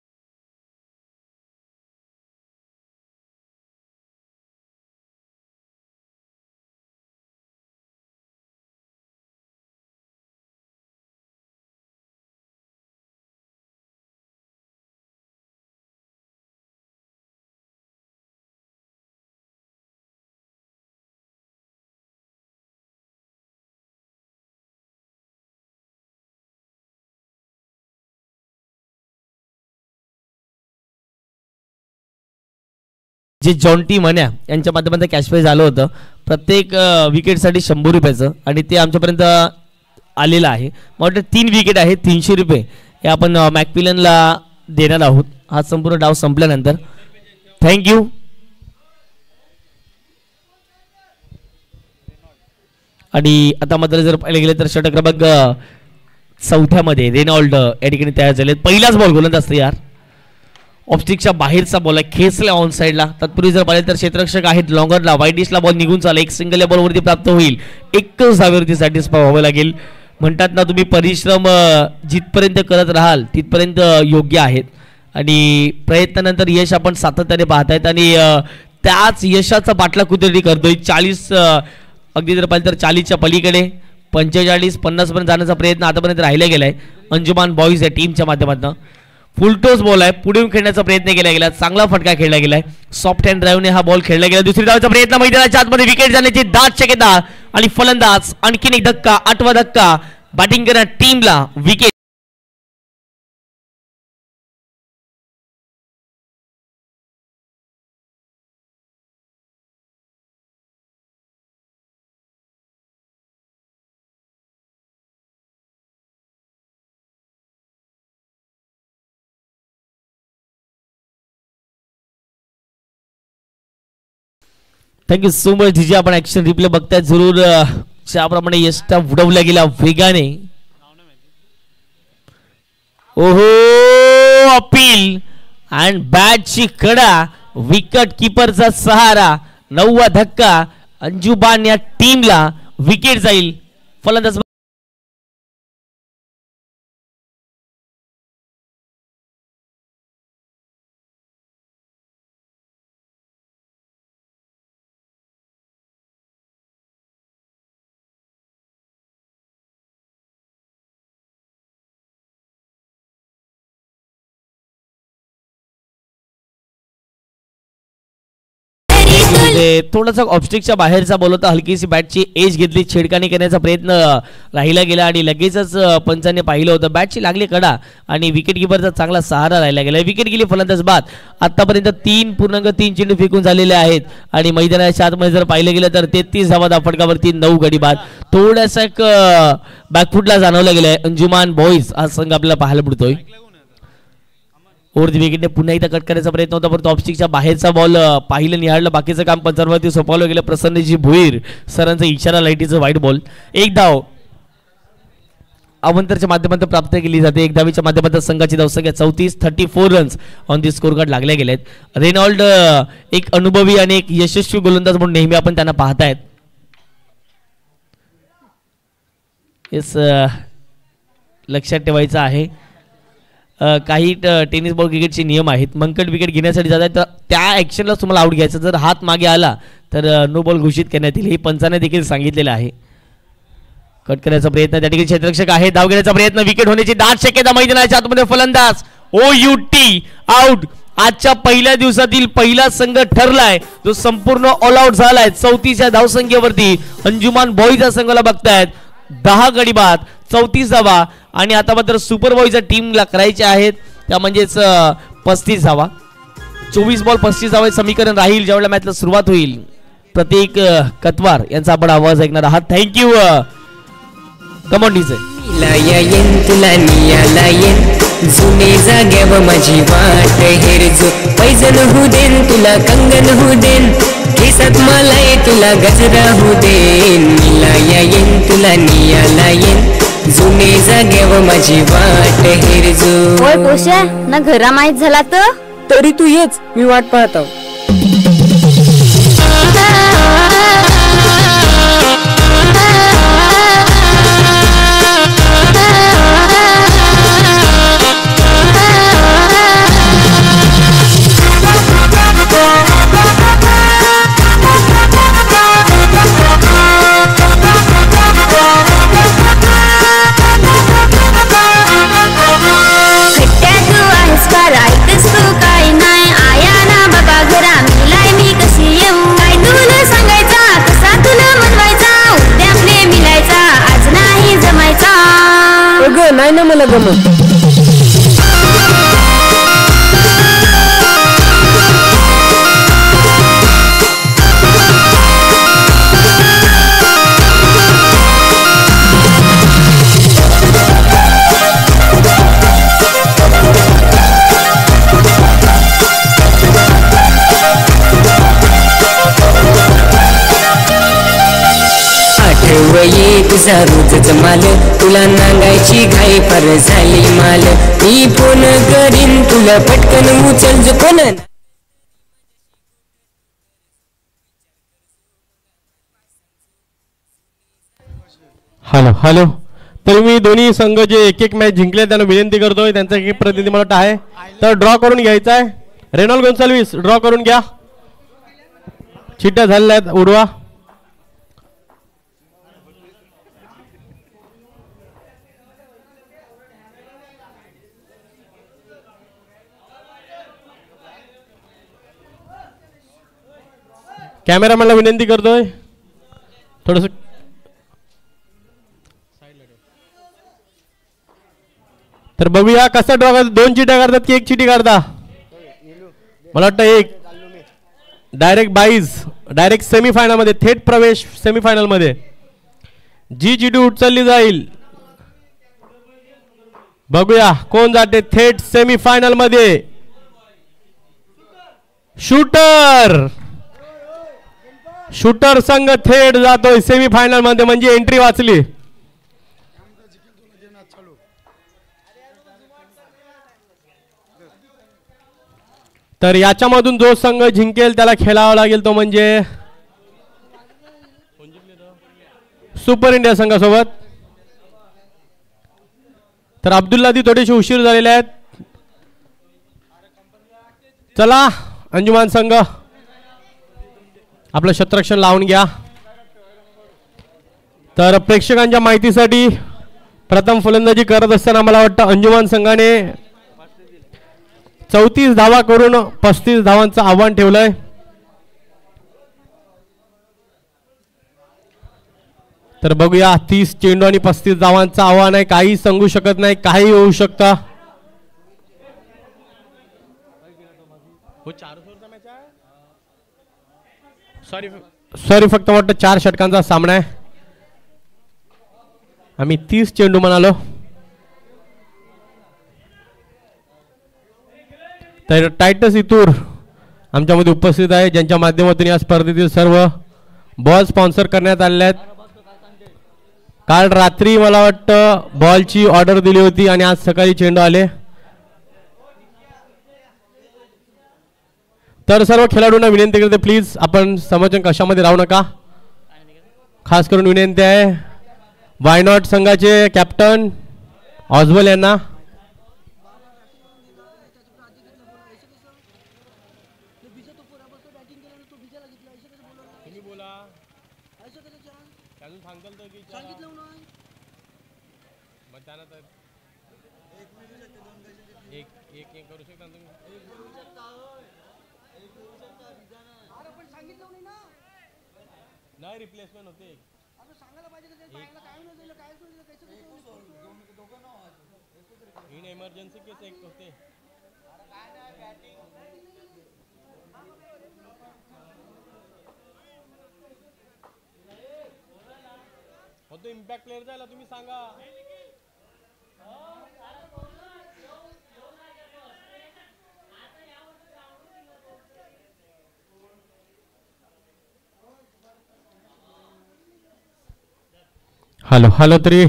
Speaker 1: जे जॉन्टी मन्या यांच्या माध्यमातून कॅश प्राइज आलं होतं प्रत्येक विकेटसाठी 100 रुपयाचं आणि ते आमच्यापर्यंत आलेलं आहे. मला वाटतं 3 विकेट आहेत 300 रुपये हे आपण मॅकमिलनला देणार आहोत हा संपूर्ण डाव संपल्यानंतर. थँक्यू. आणि आता मात्र जर पाहिले गेले तर षटक क्रमांक 4 मध्ये रेनॉल्ड या ठिकाणी तयार झाले. पहिलाच बॉल गोलंदाज असतो यार. ऑफस्टिकच्या बाहेरचा बॉल आहे खेचला ऑन साईडला. तत्पूर्वी जर पाहिले तर क्षेत्ररक्षक आहेत लॉंगरला वाईडिशला बॉल निघून चालला. एक सिंगल या बॉलवरती प्राप्त होईल. एकच धावेवरती सॅटिस्फाय व्हावं लागेल. म्हणतात ना तुम्ही परिश्रम जिथपर्यंत करत राहाल तिथपर्यंत योग्य आहेत आणि प्रयत्नानंतर यश आपण सातत्याने पाहतायत आणि त्याच यशाचा पाठलाग कुठेतरी करतोय. 40 अगदी जर पाहिलं तर 40च्या पलीकडे 45-50 पर्यंत जाण्याचा प्रयत्न आतापर्यंत राहिला गेलाय अंजुमान बॉईज या टीमच्या माध्यमातून. फुलटोस बॉल आहे पुढे खेळण्याचा प्रयत्न केला गेला. चांगला फटका खेळला गेलाय. सॉफ्ट हँड ड्राईव्हने हा बॉल खेळला गेला. दुसरी धावाचा प्रयत्न मैदानाच्या आतमध्ये विकेट जाण्याची दाट शक्यता आणि फलंदाज आणखीन एक धक्का 8वा धक्का बॅटिंग करणाऱ्या टीमला wicket. Thank you so much DJ. आपण ऍक्शन रिप्ले बघताय जरूर. ज्याप्रमाणे यष्टा उडवला गेला वेगाने. ओहो अपील अँड बॅटची कडा विकेट किपरचा सहारा 9वा धक्का अंजुबान या टीमला विकेट जाईल. फलंदाज थोडासा ऑब्स्टिकच्या बाहेरचा बॉल होता. हलकीशी बॅटची एज घेतली. छेडखानी करण्याचा प्रयत्न राहिला गेला आणि लगेचच पंचाने पाहिलं होतं बॅटची लागली कडा आणि विकेट किपरचा चांगला सहारा राहिला गेला. विकेट गेली फलंदाज बाद. आतापर्यंत 3.3 चेंडू फेकून झालेले आहेत आणि मैदानाच्या आतमध्ये जर पाहिलं गेलं तर 33 धावा फटकावरती 9 गडी बाद. थोडासा एक बॅकफुटला जाणवला गेलाय अंजुमान बॉईज हा संघ आपल्याला पाहायला मिळतोय. ओव्हर द विकेटने पुन्हा एकदा कट करायचा प्रयत्न होता परंतु ऑफस्टिकच्या बाहेरचा बॉल पाहिलं निहाळलं. बाकीचं काम पंचांवरती सोपवलं गेलं. प्रसन्नजी भुईर सरांचा इशारा लाईटीचं वाईट बॉल. एक धाव अवंतरच्या माध्यमातून प्राप्त केली जाते. एक धावीच्या माध्यमातून संघाची धावसंख्या 34 runs on the score card लागल्या गेलेत. रेनॉल्ड एक अनुभवी आणि एक यशस्वी गोलंदाज म्हणून नेहमी आपण त्यांना पाहतायत. येस लक्षात ठेवायचं आहे काही टेनिस बॉल क्रिकेटचे नियम आहेत. मंकड विकेट घेण्यासाठी जात आहे तर त्या ॲक्शनलाच तुम्हाला आउट घ्यायचं. जर हात मागे आला तर नो बॉल घोषित करण्यात येईल. हे पंचाने देखील सांगितलेलं आहे. कट करायचा प्रयत्न त्या ठिकाणी क्षेत्ररक्षक आहे. धाव घेण्याचा प्रयत्न विकेट होण्याची दाट शक्यता मैदानाच्या आतमध्ये फलंदाज OUT आउट. आजच्या पहिल्या दिवसातील पहिला संघ ठरलाय जो संपूर्ण ऑल आउट झालाय. 34 धावसंख्येवरती अंजुमान बॉईज संघाला बघतायत. 10 गडी बाद 34 धावा आणि आता मात्र सुपर बॉयच्या टीमला करायचे आहेत त्या म्हणजेच 35 धावा. 24 बॉल 35 धावा समीकरण राहील ज्यावेळेला मॅचला सुरुवात होईल. प्रतीक कतवार यांचा आपण आवाज ऐकणार आहात. थँक्यू. Come on DJ.
Speaker 3: तुला जुने जाग्यावर माझी वाट हेरजो पैजन होऊ देन तुला कंगन होऊ देन केसात मला तुला गजरा होऊ देन नीला येईन तुला नियाला येईन जुने जाग्यावर माझी वाट हेरजो.
Speaker 4: होय पोशा ना घरा माहीत झाला तर
Speaker 3: तरी तू येच मी वाट पाहतो. नाही ना मला गमत. तुझा रोजच माल तुला नांगायची घाई फार झाली माल मी फोन करीन तुला पटकन उचल जो कोण
Speaker 5: हॅलो हॅलो तर मी दोन्ही संघ जे एक एक मॅच जिंकले त्यांना विनंती करतोय त्यांचा एक प्रतिनिधी मला वाटतं आहे तर ड्रॉ करून घ्यायचा आहे रेनॉल्ड गोन्साल्विस ड्रॉ करून घ्या चिट्ट्या झालेल्या आहेत उडवा कॅमेरामॅनला विनंती करतोय थोडस तर बघूया कसा ड्रॉ करतात दोन चिट्या करतात की एक चिठी काढता मला वाटतं एक डायरेक्ट डायरेक्ट सेमीफायनल मध्ये थेट प्रवेश सेमीफायनल मध्ये जी चिठी उचलली जाईल बघूया कोण जाते थेट सेमीफायनल मध्ये शूटर संघ थेट जातोय सेमीफायनल मध्ये म्हणजे एंट्री वाचली तर याच्यामधून जो संघ जिंकेल त्याला खेळावा लागेल तो म्हणजे सुपर इंडिया संघासोबत तर अब्दुल्ला दी थोडेसे उशीर झालेले आहेत चला अंजुमान संघ आपलं शतरक्षण लावून घ्या तर प्रेक्षकांच्या माहितीसाठी प्रथम फलंदाजी करत असताना मला वाटतं अंजुमान संघाने 34 धावा करून 35 धावांचं आव्हान ठेवलंय तर बघूया 30 चेंडू आणि 35 धावांचं आव्हान आहे काही सांगू शकत नाही काही होऊ शकतं सॉरी फक्त वाटतं 4 षटकांचा सामना आहे आम्ही 30 चेंडू म्हणालो तर टायटस इतूर आमच्यामध्ये उपस्थित आहे ज्यांच्या माध्यमातून या स्पर्धेतील सर्व बॉल स्पॉन्सर करण्यात आले आहेत काल रात्री मला वाटतं बॉलची ऑर्डर दिली होती आणि आज सकाळी चेंडू आले तर सर्व खेळाडूंना विनंती करते प्लीज आपण समोरच्या कशामध्ये राहू नका खास करून विनंती आहे वाय नॉट संघाचे कॅप्टन ऑजबल यांना नाही रिप्लेसमेंट होते इन इमर्जन्सी केस एक होते होतो इम्पॅक्ट प्लेयर जायला तुम्ही सांगा हॅलो हॅलो तरी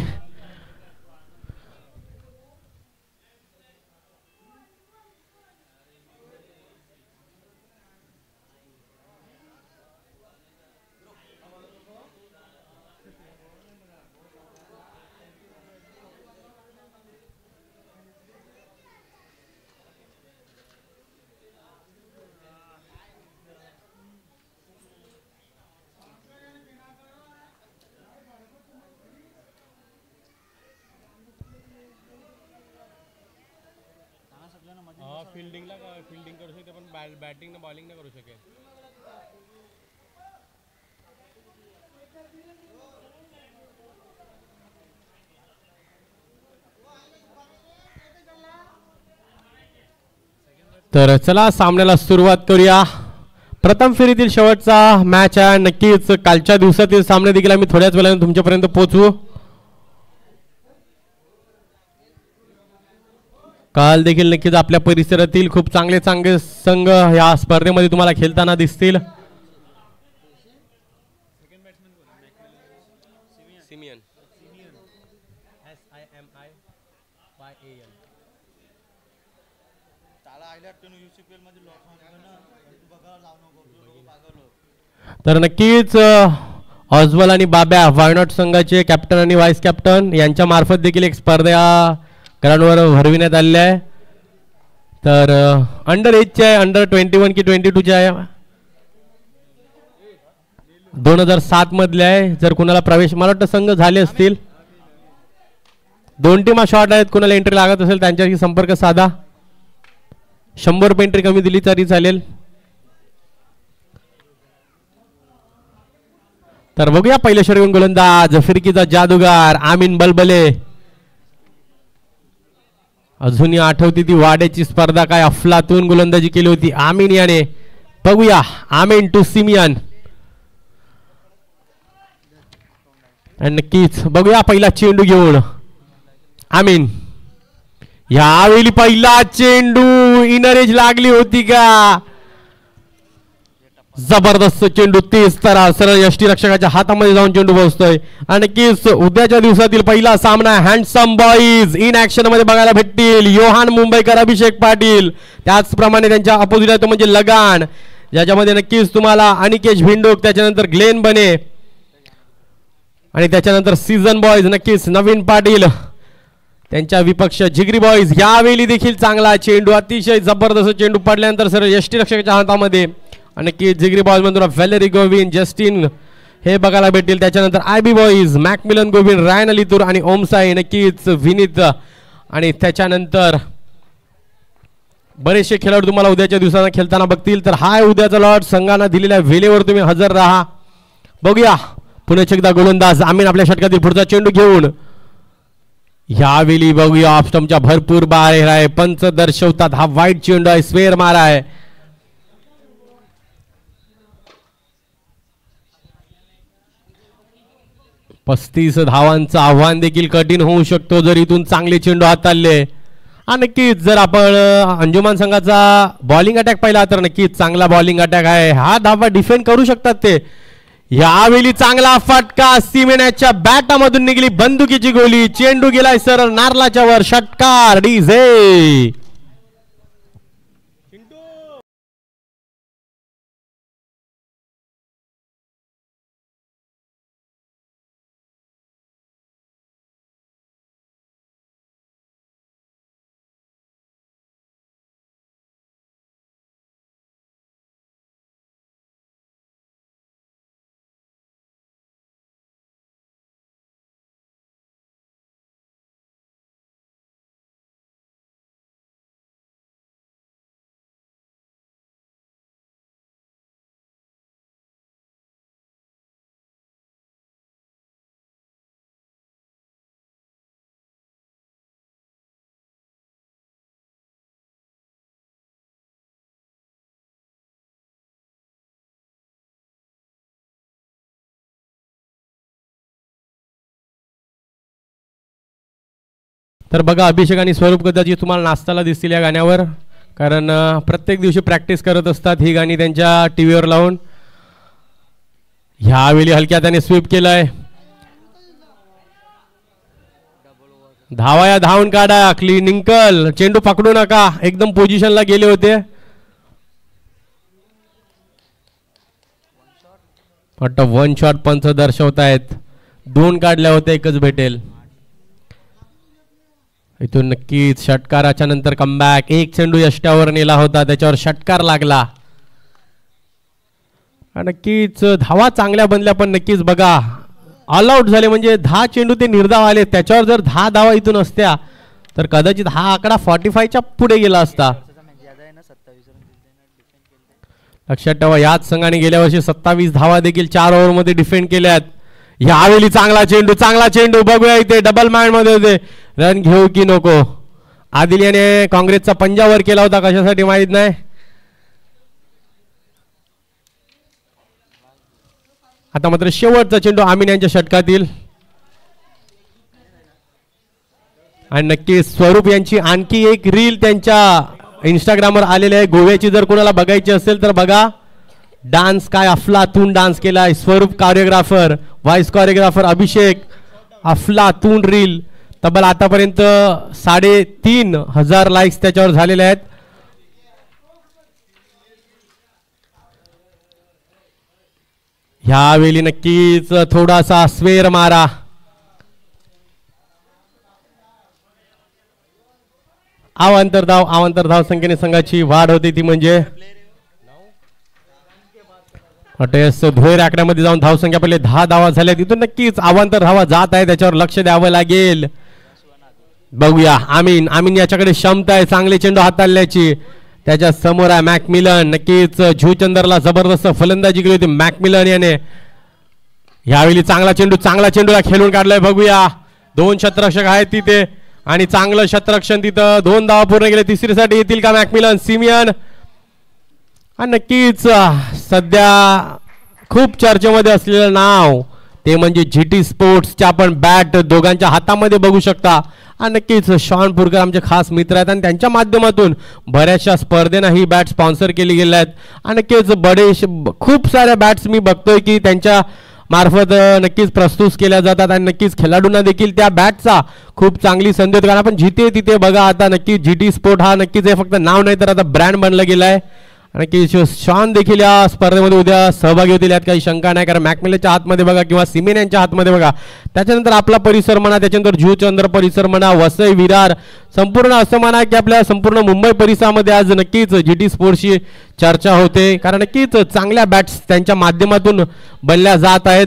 Speaker 5: फिल्डिंग करू शकते पण बॅटिंग ना बॉलिंग नाही करू शकेल तर चला सामन्याला सुरुवात करूया प्रथम फेरीतील शेवटचा मॅच आहे नक्कीच कालच्या दिवसातील सामने देखील आम्ही थोड्याच वेळाने तुमच्यापर्यंत पोहोचू काल देखील नक्कीच आपल्या परिसरातील खूप चांगले चांगले संघ या स्पर्धेमध्ये तुम्हाला खेळताना दिसतील तर नक्कीच ऑजवल आणि बाब्या वायनॉट संघाचे कॅप्टन आणि व्हाईस कॅप्टन यांच्या मार्फत देखील एक स्पर्धा ग्राउंडवर भरविण्यात आलेली आहे. तर अंडर एजचे आहे, अंडर 21 की 22चे आहे, 2007 मधले आहे. जर कुणाला प्रवेश, मला वाटतं संघ झाले असतील, 2 टीमा शॉर्ट आहेत. कुणाला एंट्री लागत असेल त्यांच्याशी संपर्क साधा. 100 रुपये एंट्री कमी दिली तरी चालेल. तर बघूया पहिल्या षटकातून गोलंदाज फिरकीचा जादूगार आमीन बलबले. अजूनही आठवती ती वाड्याची स्पर्धा, काय अफलातून गोलंदाजी केली होती आमीन याने. बघूया आमीन टू सिमियन. आणि नक्कीच बघूया पहिला चेंडू घेऊन आमीन. यावेळी पहिला चेंडू इनरेज लागली होती का? जबरदस्त चेंडू, तेज तरा सरळ यष्टीरक्षकाच्या हातामध्ये जाऊन चेंडू पोहोचतोय. आणि नक्कीच उद्याच्या दिवसातील पहिला सामना हँडसम बॉईज इन ऍक्शन मध्ये बघायला भेटतील. योहान मुंबईकर, अभिषेक पाटील. त्याचप्रमाणे त्यांच्या अपोजिट आहे तो म्हणजे लगान, ज्याच्यामध्ये नक्कीच तुम्हाला अनिकेश भिंडोक, त्याच्यानंतर ग्लेन बने आणि त्याच्यानंतर सीझन बॉईज नक्कीच नवीन पाटील, त्यांच्या विपक्ष जिगरी बॉईज. यावेळी देखील चांगला चेंडू, अतिशय जबरदस्त चेंडू पडल्यानंतर सरळ यष्टीरक्षकाच्या हातामध्ये. आणि की जिगरी बॉईज मधून व्हॅलेरी गोविंद, जस्टिन हे बघायला भेटतील. त्याच्यानंतर IB boys, McMillan Govind, Ryan अलीतूर आणि ओमसाई, नक्कीच विनीत. आणि त्याच्यानंतर बरेचसे खेळाडू तुम्हाला उद्याच्या दिवसांना खेळताना बघतील. तर हा उद्याचा लॉट. संघांना दिलेल्या वेळेवर तुम्ही हजर राहा. बघूया पुन्हा एकदा गोलंदाज आमीन आपल्या षटकातील पुढचा चेंडू घेऊन. यावेळी बघूया ऑफ स्टंपच्या भरपूर बाहेर आहे. पंच दर्शवतात हा वाईट चेंडू आहे, स्क्वेअर मारा आहे. पस्तीस धावांचं आव्हान देखील कठीण होऊ शकतो जर इथून चांगले चेंडू हाताळले. आणि नक्कीच जर आपण अंजुमान संघाचा बॉलिंग अटॅक पाहिला तर नक्कीच चांगला बॉलिंग अटॅक आहे. हा धावा डिफेंड करू शकतात ते. यावेळी चांगला फटका, सिमेन्याच्या बॅटामधून निघाली बंदुकीची गोली, चेंडू गेलाय सरळ नारलाच्या वर. षटकार डीजे. तर बघा अभिषेक आणि स्वरूप कदाचित तुम्हाला नाचताना दिसतील या गाण्यावर, कारण प्रत्येक दिवशी प्रॅक्टिस करत असतात ही गाणी त्यांच्या टीव्हीवर लावून. ह्यावेळी हलक्या त्याने स्वीप केलाय. धावाया, धावून काढा, क्लिनिंकल, चेंडू पकडू नका, एकदम पोझिशनला गेले होते. वाटतं 1 शॉट पंच दर्शवतायत. 2 काढल्या होत्या, 1च भेटेल. इथून नक्कीच षटकाराच्या नंतर कमबॅक. 1 चेंडू यष्ट्यावर नेला होता, त्याच्यावर षटकार लागला. नक्कीच धावा चांगल्या बनल्या, पण नक्कीच बघा ऑल आउट झाले, म्हणजे 10 चेंडू ते निर्धाव आले. त्याच्यावर जर 10 धावा इथून असत्या तर कदाचित हा आकडा 45च्या पुढे गेला असता. लक्षात ठेवा याच संघाने गेल्या वर्षी 27 धावा देखील 4 ओव्हरमध्ये डिफेंड केल्यात. यावेळी चांगला चेंडू, चांगला चेंडू. बघूया इथे डबल माइंड मध्ये होते, रन घेऊ की नको. आदिल याने काँग्रेसचा पंजावर केला होता, कशासाठी माहित नाही. आता मात्र शेवटचा चेंडू आमीन यांच्या षटकातील. आणि नक्की स्वरूप यांची आणखी एक रील त्यांच्या इंस्टाग्रामवर आलेली आहे. गोव्याची जर कोणाला बघायची असेल तर बघा. डान्स काय अफलातून डान्स केलाय स्वरूप, कोरिओग्राफर, व्हाईस कोरिओग्राफर अभिषेक. अफलातून रील तब्बल आतापर्यंत 3,500 लाईक्स त्याच्यावर झालेले आहेत. ह्यावेळी नक्कीच थोडासा स्वेर मारा. अवांतर धाव संख्येने संघाची वाढ होती ती म्हणजे धुळे आकड्यामध्ये जाऊन धावसंख्या पहिले 10 धावा झाल्या. तिथून नक्कीच अवांतर धावा जात आहे, त्याच्यावर लक्ष द्यावं लागेल. बघूया आमीन याच्याकडे क्षमता आहे चांगले चेंडू हाताळल्याची. त्याच्या समोर आहे मॅकमिलन. नक्कीच झूचंदरला जबरदस्त फलंदाजी केली होती मॅकमिलन याने. यावेळी चांगला चेंडूला खेळून काढलाय. बघूया 2 शतरक्षक आहेत तिथे आणि चांगलं शतरक्षण तिथं. 2 धावा पूर्ण केले. तिसरीसाठी येतील का मॅकमिलन? सिमियन. आणि नक्कीच सध्या खूप चर्चेमध्ये असलेलं नाव ते म्हणजे GT स्पोर्ट्सच्या आपण बॅट दोघांच्या हातामध्ये बघू शकता. आणि नक्कीच शॉन पुरकर आमचे खास मित्र आहेत आणि त्यांच्या माध्यमातून बऱ्याचशा स्पर्धेना ही बॅट स्पॉन्सर केली गेल्या आहेत. आणि नक्कीच खूप साऱ्या बॅट्स मी बघतोय की त्यांच्या मार्फत नक्कीच प्रस्तुत केल्या जातात आणि नक्कीच खेळाडूंना देखील त्या बॅटचा खूप चांगली संधी होती. कारण आपण जिथे तिथे बघा आता नक्कीच GT स्पोर्ट हा नक्कीच हे फक्त नाव नाही तर आता ब्रँड बनला गेला आहे. आणि शॉन देखील या स्पर्धेमध्ये उद्या सहभागी होतील यात काही शंका नाही. कारण मॅकमिलनच्या हातमध्ये बघा किंवा सिमेन यांच्या हातमध्ये बघा. त्याच्यानंतर आपला परिसर म्हणा, त्याच्यानंतर जुचंद्र परिसर म्हणा, वसई विरार, संपूर्ण असं म्हणा की आपल्या संपूर्ण मुंबई परिसरामध्ये आज नक्कीच GT स्पोर्ट्सची चर्चा होते. कारण नक्कीच चांगल्या बॅट्स त्यांच्या माध्यमातून बनल्या जात आहेत.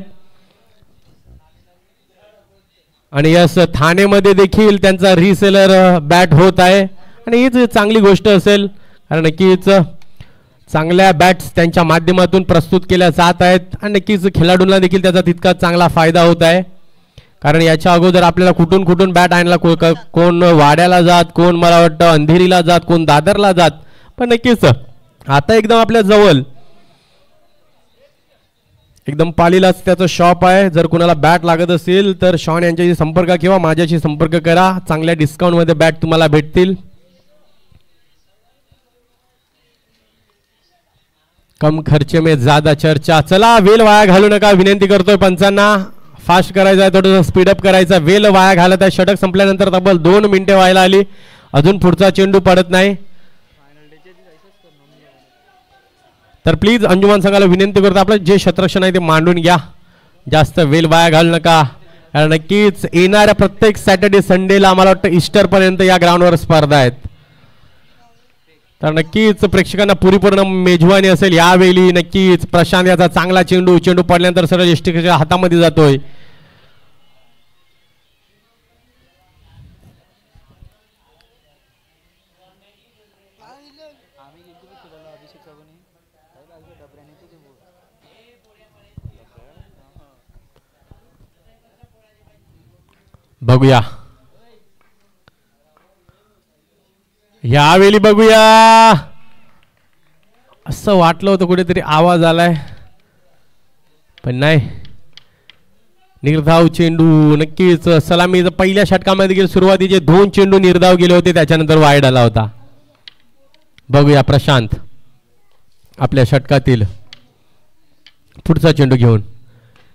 Speaker 5: आणि यस ठाणेमध्ये देखील त्यांचा रिसेलर बॅट होत आहे आणि हीच चांगली गोष्ट असेल. कारण नक्कीच चांगल्या बॅट्स त्यांच्या माध्यमातून प्रस्तुत केल्या जात आहेत आणि नक्कीच खेळाडूंना देखील त्याचा तितका चांगला फायदा होत आहे. कारण याच्या अगोदर आपल्याला कुठून बॅट आणायला कोण वाड्याला जात, कोण मला वाटतं अंधेरीला जात, कोण दादरला जात. पण नक्कीच आता एकदम आपल्या जवळ एकदम पालीलाच त्याचं शॉप आहे. जर कुणाला बॅट लागत असेल तर शॉन यांच्याशी संपर्क किंवा माझ्याशी संपर्क करा. चांगल्या डिस्काउंटमध्ये बॅट तुम्हाला भेटतील. कम खर्चे में ज्यादा चर्चा. चला वेल वाया घालू नका विनंती करतोय पंचांना. फास्ट करायचं आहे, थोडंसं स्पीडअप करायचं. वेल वाया घालत आहे. षटक संपल्यानंतर तब्बल 2 मिनिटे व्हायला आली. अजून पुढचा चेंडू पडत नाही. तर प्लीज अंजुमान संघाला विनंती करतो आपलं जे शतरक्षण आहे ते मांडून घ्या. जास्त वेल वाया घालू नका. कारण नक्कीच येणाऱ्या प्रत्येक सॅटर्डे संडेला मला वाटतं ईस्टर पर्यंत या ग्राउंडवर स्पर्धा आहेत. तर नक्कीच प्रेक्षकांना परिपूर्ण मेजवानी असेल. यावेळी नक्कीच प्रशांत याचा चांगला चेंडू पडल्यानंतर सरळ यष्टिकेच्या हातामध्ये जातोय. बघूया यावेळी बघूया. असं वाटलं होतं कुठेतरी आवाज आलाय पण नाही. निर्धाव चेंडू नक्कीच सलामी पहिल्या षटकामध्ये गेले. सुरुवातीचे 2 चेंडू निर्धाव गेले होते, त्याच्यानंतर वाईड आला होता. बघूया प्रशांत आपल्या षटकातील पुढचा चेंडू घेऊन.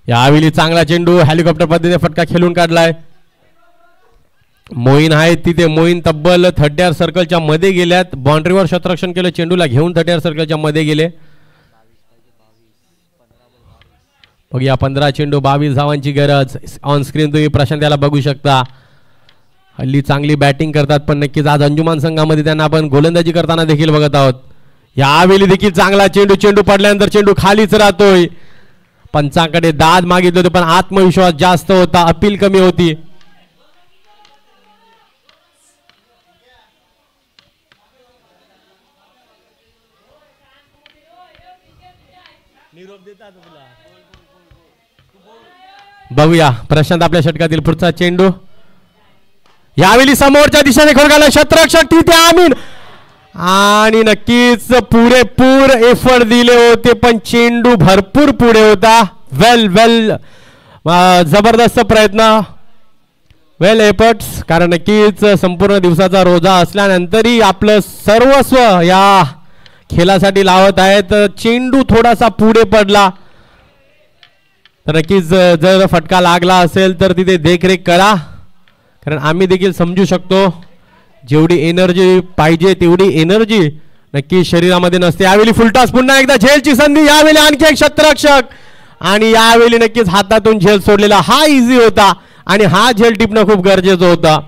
Speaker 5: यावेळी चांगला चेंडू हेलिकॉप्टर पद्धतीने फटका खेळून काढलाय. मोईन आहेत तिथे. मोईन तब्बल 30 सर्कलच्या मध्ये गेल्यात. बाउंड्रीवर शतरक्षण केलं, चेंडूला घेऊन 30 सर्कलच्या मध्ये गेले. बघूया 15 चेंडू 22 धावांची गरज. ऑन स्क्रीन तुम्ही प्रशांत याला बघू शकता. हल्ली चांगली बॅटिंग करतात पण नक्कीच आज अंजुमान संघामध्ये त्यांना आपण गोलंदाजी करताना देखील बघत आहोत. यावेळी देखील चांगला चेंडू पडल्यानंतर चेंडू खालीच राहतोय. पंचांकडे दाद मागितले होते पण आत्मविश्वास जास्त होता, अपील कमी होती. बघूया प्रशांत आपल्या षटकातील पुढचा चेंडू. यावेळी समोरच्या दिशेने खोलगाला शतरक्षक तिथे आमीन आणि नक्कीच पुरेपूर एफर्ट दिले होते पण चेंडू भरपूर पुढे होता. वेल जबरदस्त प्रयत्न, वेल एफर्ट्स. कारण नक्कीच संपूर्ण दिवसाचा रोजा असल्यानंतरही आपलं सर्वस्व या खेळासाठी लावत आहेत. चेंडू थोडासा पुढे पडला तर नक्कीच जर फटका लागला असेल तर तिथे देखरेख करा. कारण आम्ही देखील समजू शकतो जेवढी एनर्जी पाहिजे तेवढी एनर्जी नक्की शरीरामध्ये नसते. यावेळी फुलटॉस पुन्हा एकदा झेलची संधी, यावेळी आणखी एक क्षेत्ररक्षक आणि यावेळी नक्कीच हातातून झेल सोडलेला हा इझी होता आणि हा झेल टिपणं खूप गरजेचं होतं.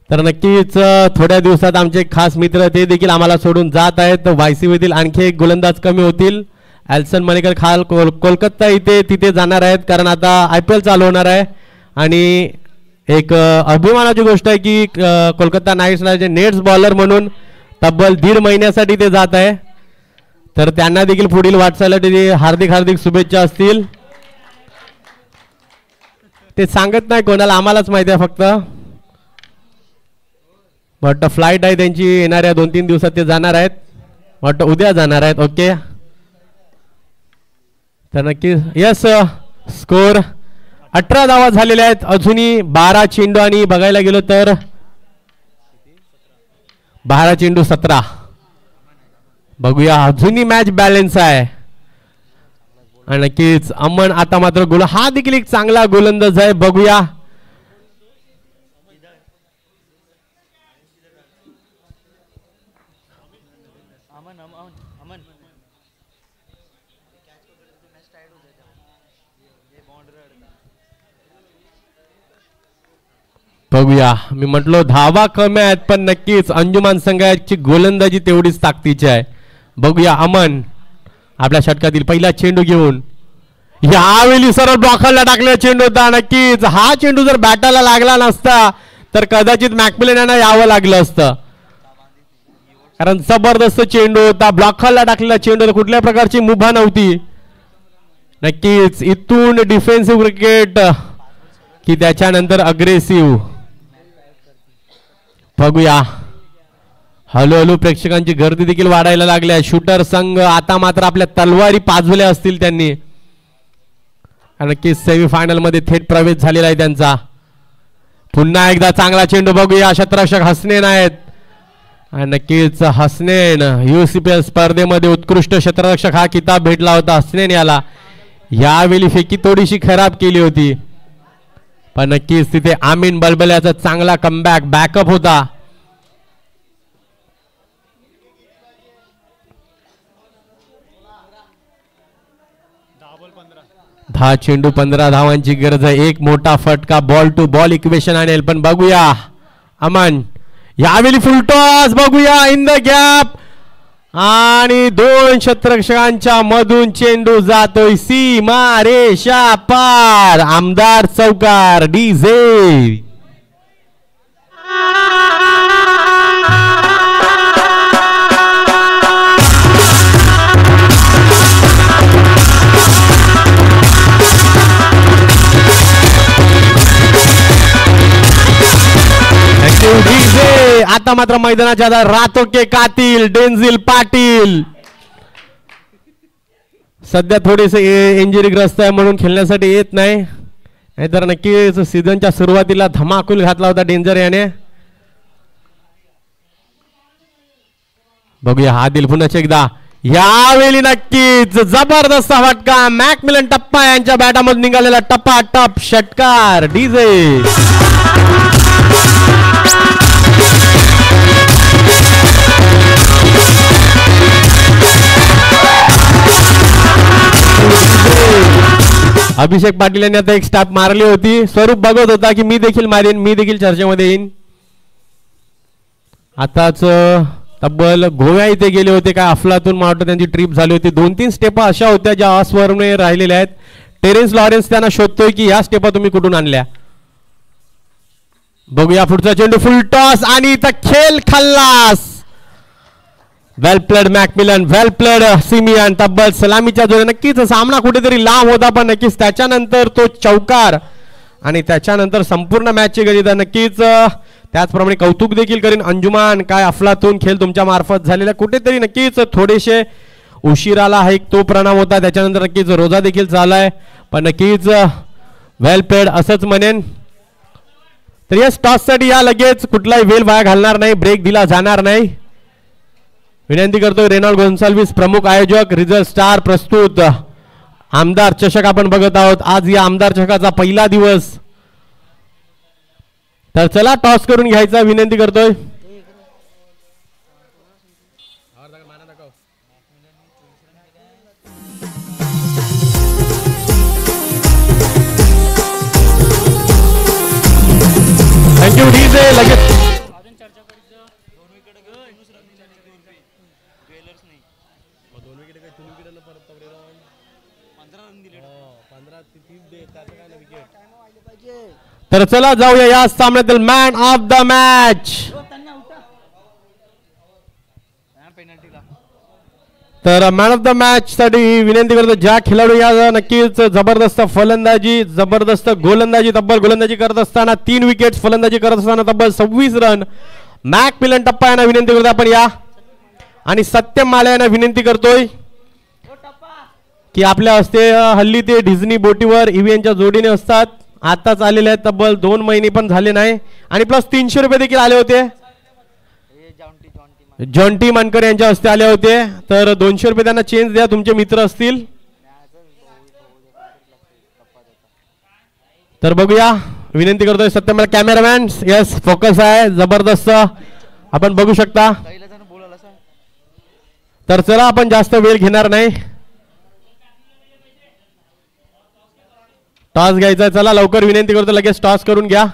Speaker 5: तर नक्कीच थोड्या दिवसात आमचे खास मित्र ते देखील आम्हाला सोडून जात आहेत. वायसीमधील आणखी एक गोलंदाज कमी होतील. एल्सन मणेकर खाल कोलकाता इथे तिथे जाणार आहेत कारण आता IPL चालू होणार आहे आणि एक अभिमानाची गोष्ट आहे की कोलकाता नाईट्स रायडर्सचे नेट्स बॉलर म्हणून तब्बल 1.5 महिन्यासाठी ते जात आहे. तर त्यांना देखील पुढील वाटचालीसाठी हार्दिक हार्दिक शुभेच्छा असतील. ते सांगत नाही कोणाला, आम्हालाच माहिती आहे फक्त. वाटतं फ्लाईट आहे त्यांची येणाऱ्या 2-3 दिवसात ते जाणार आहेत. वाटतं उद्या जाणार आहेत. ओके, तर नक्की यस. स्कोर 18 धावा झालेल्या आहेत. अजूनही 12 चेंडू आणि बघायला गेलो तर 12 चेंडू 17. बघूया अजूनही मॅच बॅलन्स आहे आणि नक्कीच अमन आता मात्र गोल हा देखील एक चांगला गोलंदाज आहे. बघूया बघूया मी म्हटलो धावा कमी आहेत पण नक्कीच अंजुमान संघाची गोलंदाजी तेवढीच ताकदीची आहे. बघूया अमन आपल्या षटकातील पहिला चेंडू घेऊन यावेळी सरळ ब्लॉकरला टाकलेला चेंडू होता. नक्कीच हा चेंडू जर बॅटाला लागला नसता तर कदाचित मॅकमिलन यांना यावं लागलं असतं कारण जबरदस्त चेंडू होता. ब्लॉकरला टाकलेला चेंडू होता, कुठल्या प्रकारची मुभा नव्हती. नक्कीच इथून डिफेन्सिव्ह क्रिकेट की त्याच्यानंतर अग्रेसिव्ह. बघूया हळूहळू प्रेक्षकांची गर्दी देखील वाढायला लागली आहे. शूटर संघ आता मात्र आपल्या तलवारी पाजवल्या असतील त्यांनी. नक्कीच सेमीफायनल मध्ये थेट प्रवेश झालेला आहे त्यांचा. पुन्हा एकदा चांगला चेंडू. बघूया क्षेत्ररक्षक हसनेन आहेत आणि नक्कीच हसनेन UCPL स्पर्धेमध्ये उत्कृष्ट क्षेत्ररक्षक हा किताब भेटला होता हसनेन याला. यावेळी फेकी थोडीशी खराब केली होती पण नक्कीच तिथे आमीन बलबल्याचा चांगला कमबॅक बॅकअप होता. दहा चेंडू 15 धावांची गरज आहे. एक मोठा फटका बॉल टू बॉल इक्वेशन आणेल पण बघूया अमन यावेळी फुलटॉस. बघूया इन द गॅप आणि 2 क्षेत्ररक्षकांच्या मधून चेंडू जातोय सीमा रेषा पार. आमदार चौकार डीजे. आता मात्र मैदानाच्या राहतो के कातील डेंझिल पाटील सध्या थोडेसे इंजुरीग्रस्त आहे म्हणून खेळण्यासाठी येत नाही. नाहीतर नक्कीच सीझनच्या सुरुवातीला धमाकूल घातला होता डेंजर याने. बघूया हा दिल पुन्हा एकदा. यावेळी नक्कीच जबरदस्त फटका मॅकमिलन टप्पा यांच्या बॅटामधून निघालेला टप्पा टप षटकार डीजे. अभिषेक पाटील यांनी आता एक स्टॅप मारली होती. स्वरूप बघत होता की मी देखील मारेन, मी देखील चर्चेमध्ये येईन. आताच तब्बल गोव्या इथे गेले होते काय अफलातून मावट त्यांची ट्रिप झाली होती. 2-3 स्टेपा अशा होत्या ज्या अस्वर्णीय राहिलेल्या आहेत. टेरेन्स लॉरेन्स त्यांना शोधतोय की या स्टेपा तुम्ही कुठून आणल्या. बघूया पुढचा चेंडू फुलटॉस आणि इथं खेळ खल्लास. Well played McMillan, well played Simeon. तब्बल सलामीच्या जोडे. नक्कीच सामना कुठेतरी लांब होता पण नक्कीच त्याच्यानंतर तो चौकार आणि त्याच्यानंतर संपूर्ण मॅचची गती. तर नक्कीच त्याचप्रमाणे कौतुक देखील करीन अंजुमान काय अफलातून खेळ तुमच्या मार्फत झालेला. कुठेतरी नक्कीच थोडेसे उशिराला हा एक तो परिणाम होता. त्याच्यानंतर नक्कीच रोजा देखील झालाय पण नक्कीच वेल प्लेड असंच म्हणेन. तर या टॉससाठी या लगेच कुठलाही वेळ वाया घालणार नाही, ब्रेक दिला जाणार नाही. विनंती करतोय रेनॉल्ड गोन्साल्विस प्रमुख आयोजक रिझल्ट स्टार प्रस्तुत आमदार चषक आपण बघत आहोत. आज या आमदार चषकाचा पहिला दिवस. तर चला टॉस करून घ्यायचा विनंती करतोय. Thank you DJ. लगेच तर चला जाऊया या सामन्यातील मॅन ऑफ द मॅच. तर मॅन ऑफ द मॅच साठी विनंती करतो ज्या खेळाडू या नक्कीच जबरदस्त फलंदाजी, जबरदस्त गोलंदाजी, तब्बल गोलंदाजी करत असताना 3 विकेट, फलंदाजी करत असताना तब्बल 26 रन. मॅक मिलन टप्पा यांना विनंती करतो आपण या, आणि सत्यम माला यांना विनंती करतोय की आपल्या हस्ते हल्ली ते डिझनी बोटीवर ईव्हीएनच्या जोडीने असतात. आताच आलेले आहेत, तब्बल 2 महिने पण झाले नाही, आणि प्लस 300 रुपये देखील आले होते. जॉन्टी मानकर यांच्या हस्ते आले होते. तर 200 रुपये त्यांना चेंज द्या, तुमचे मित्र असतील. तर बघूया, विनंती करतोय सत्यम कॅमेरामॅन. यस, फोकस आहे जबरदस्त, आपण बघू शकता. तर चला आपण जास्त वेळ घेणार नाही, टॉस घ्यायचा. चला लवकर विनंती करतो, लगेच टॉस करून घ्या.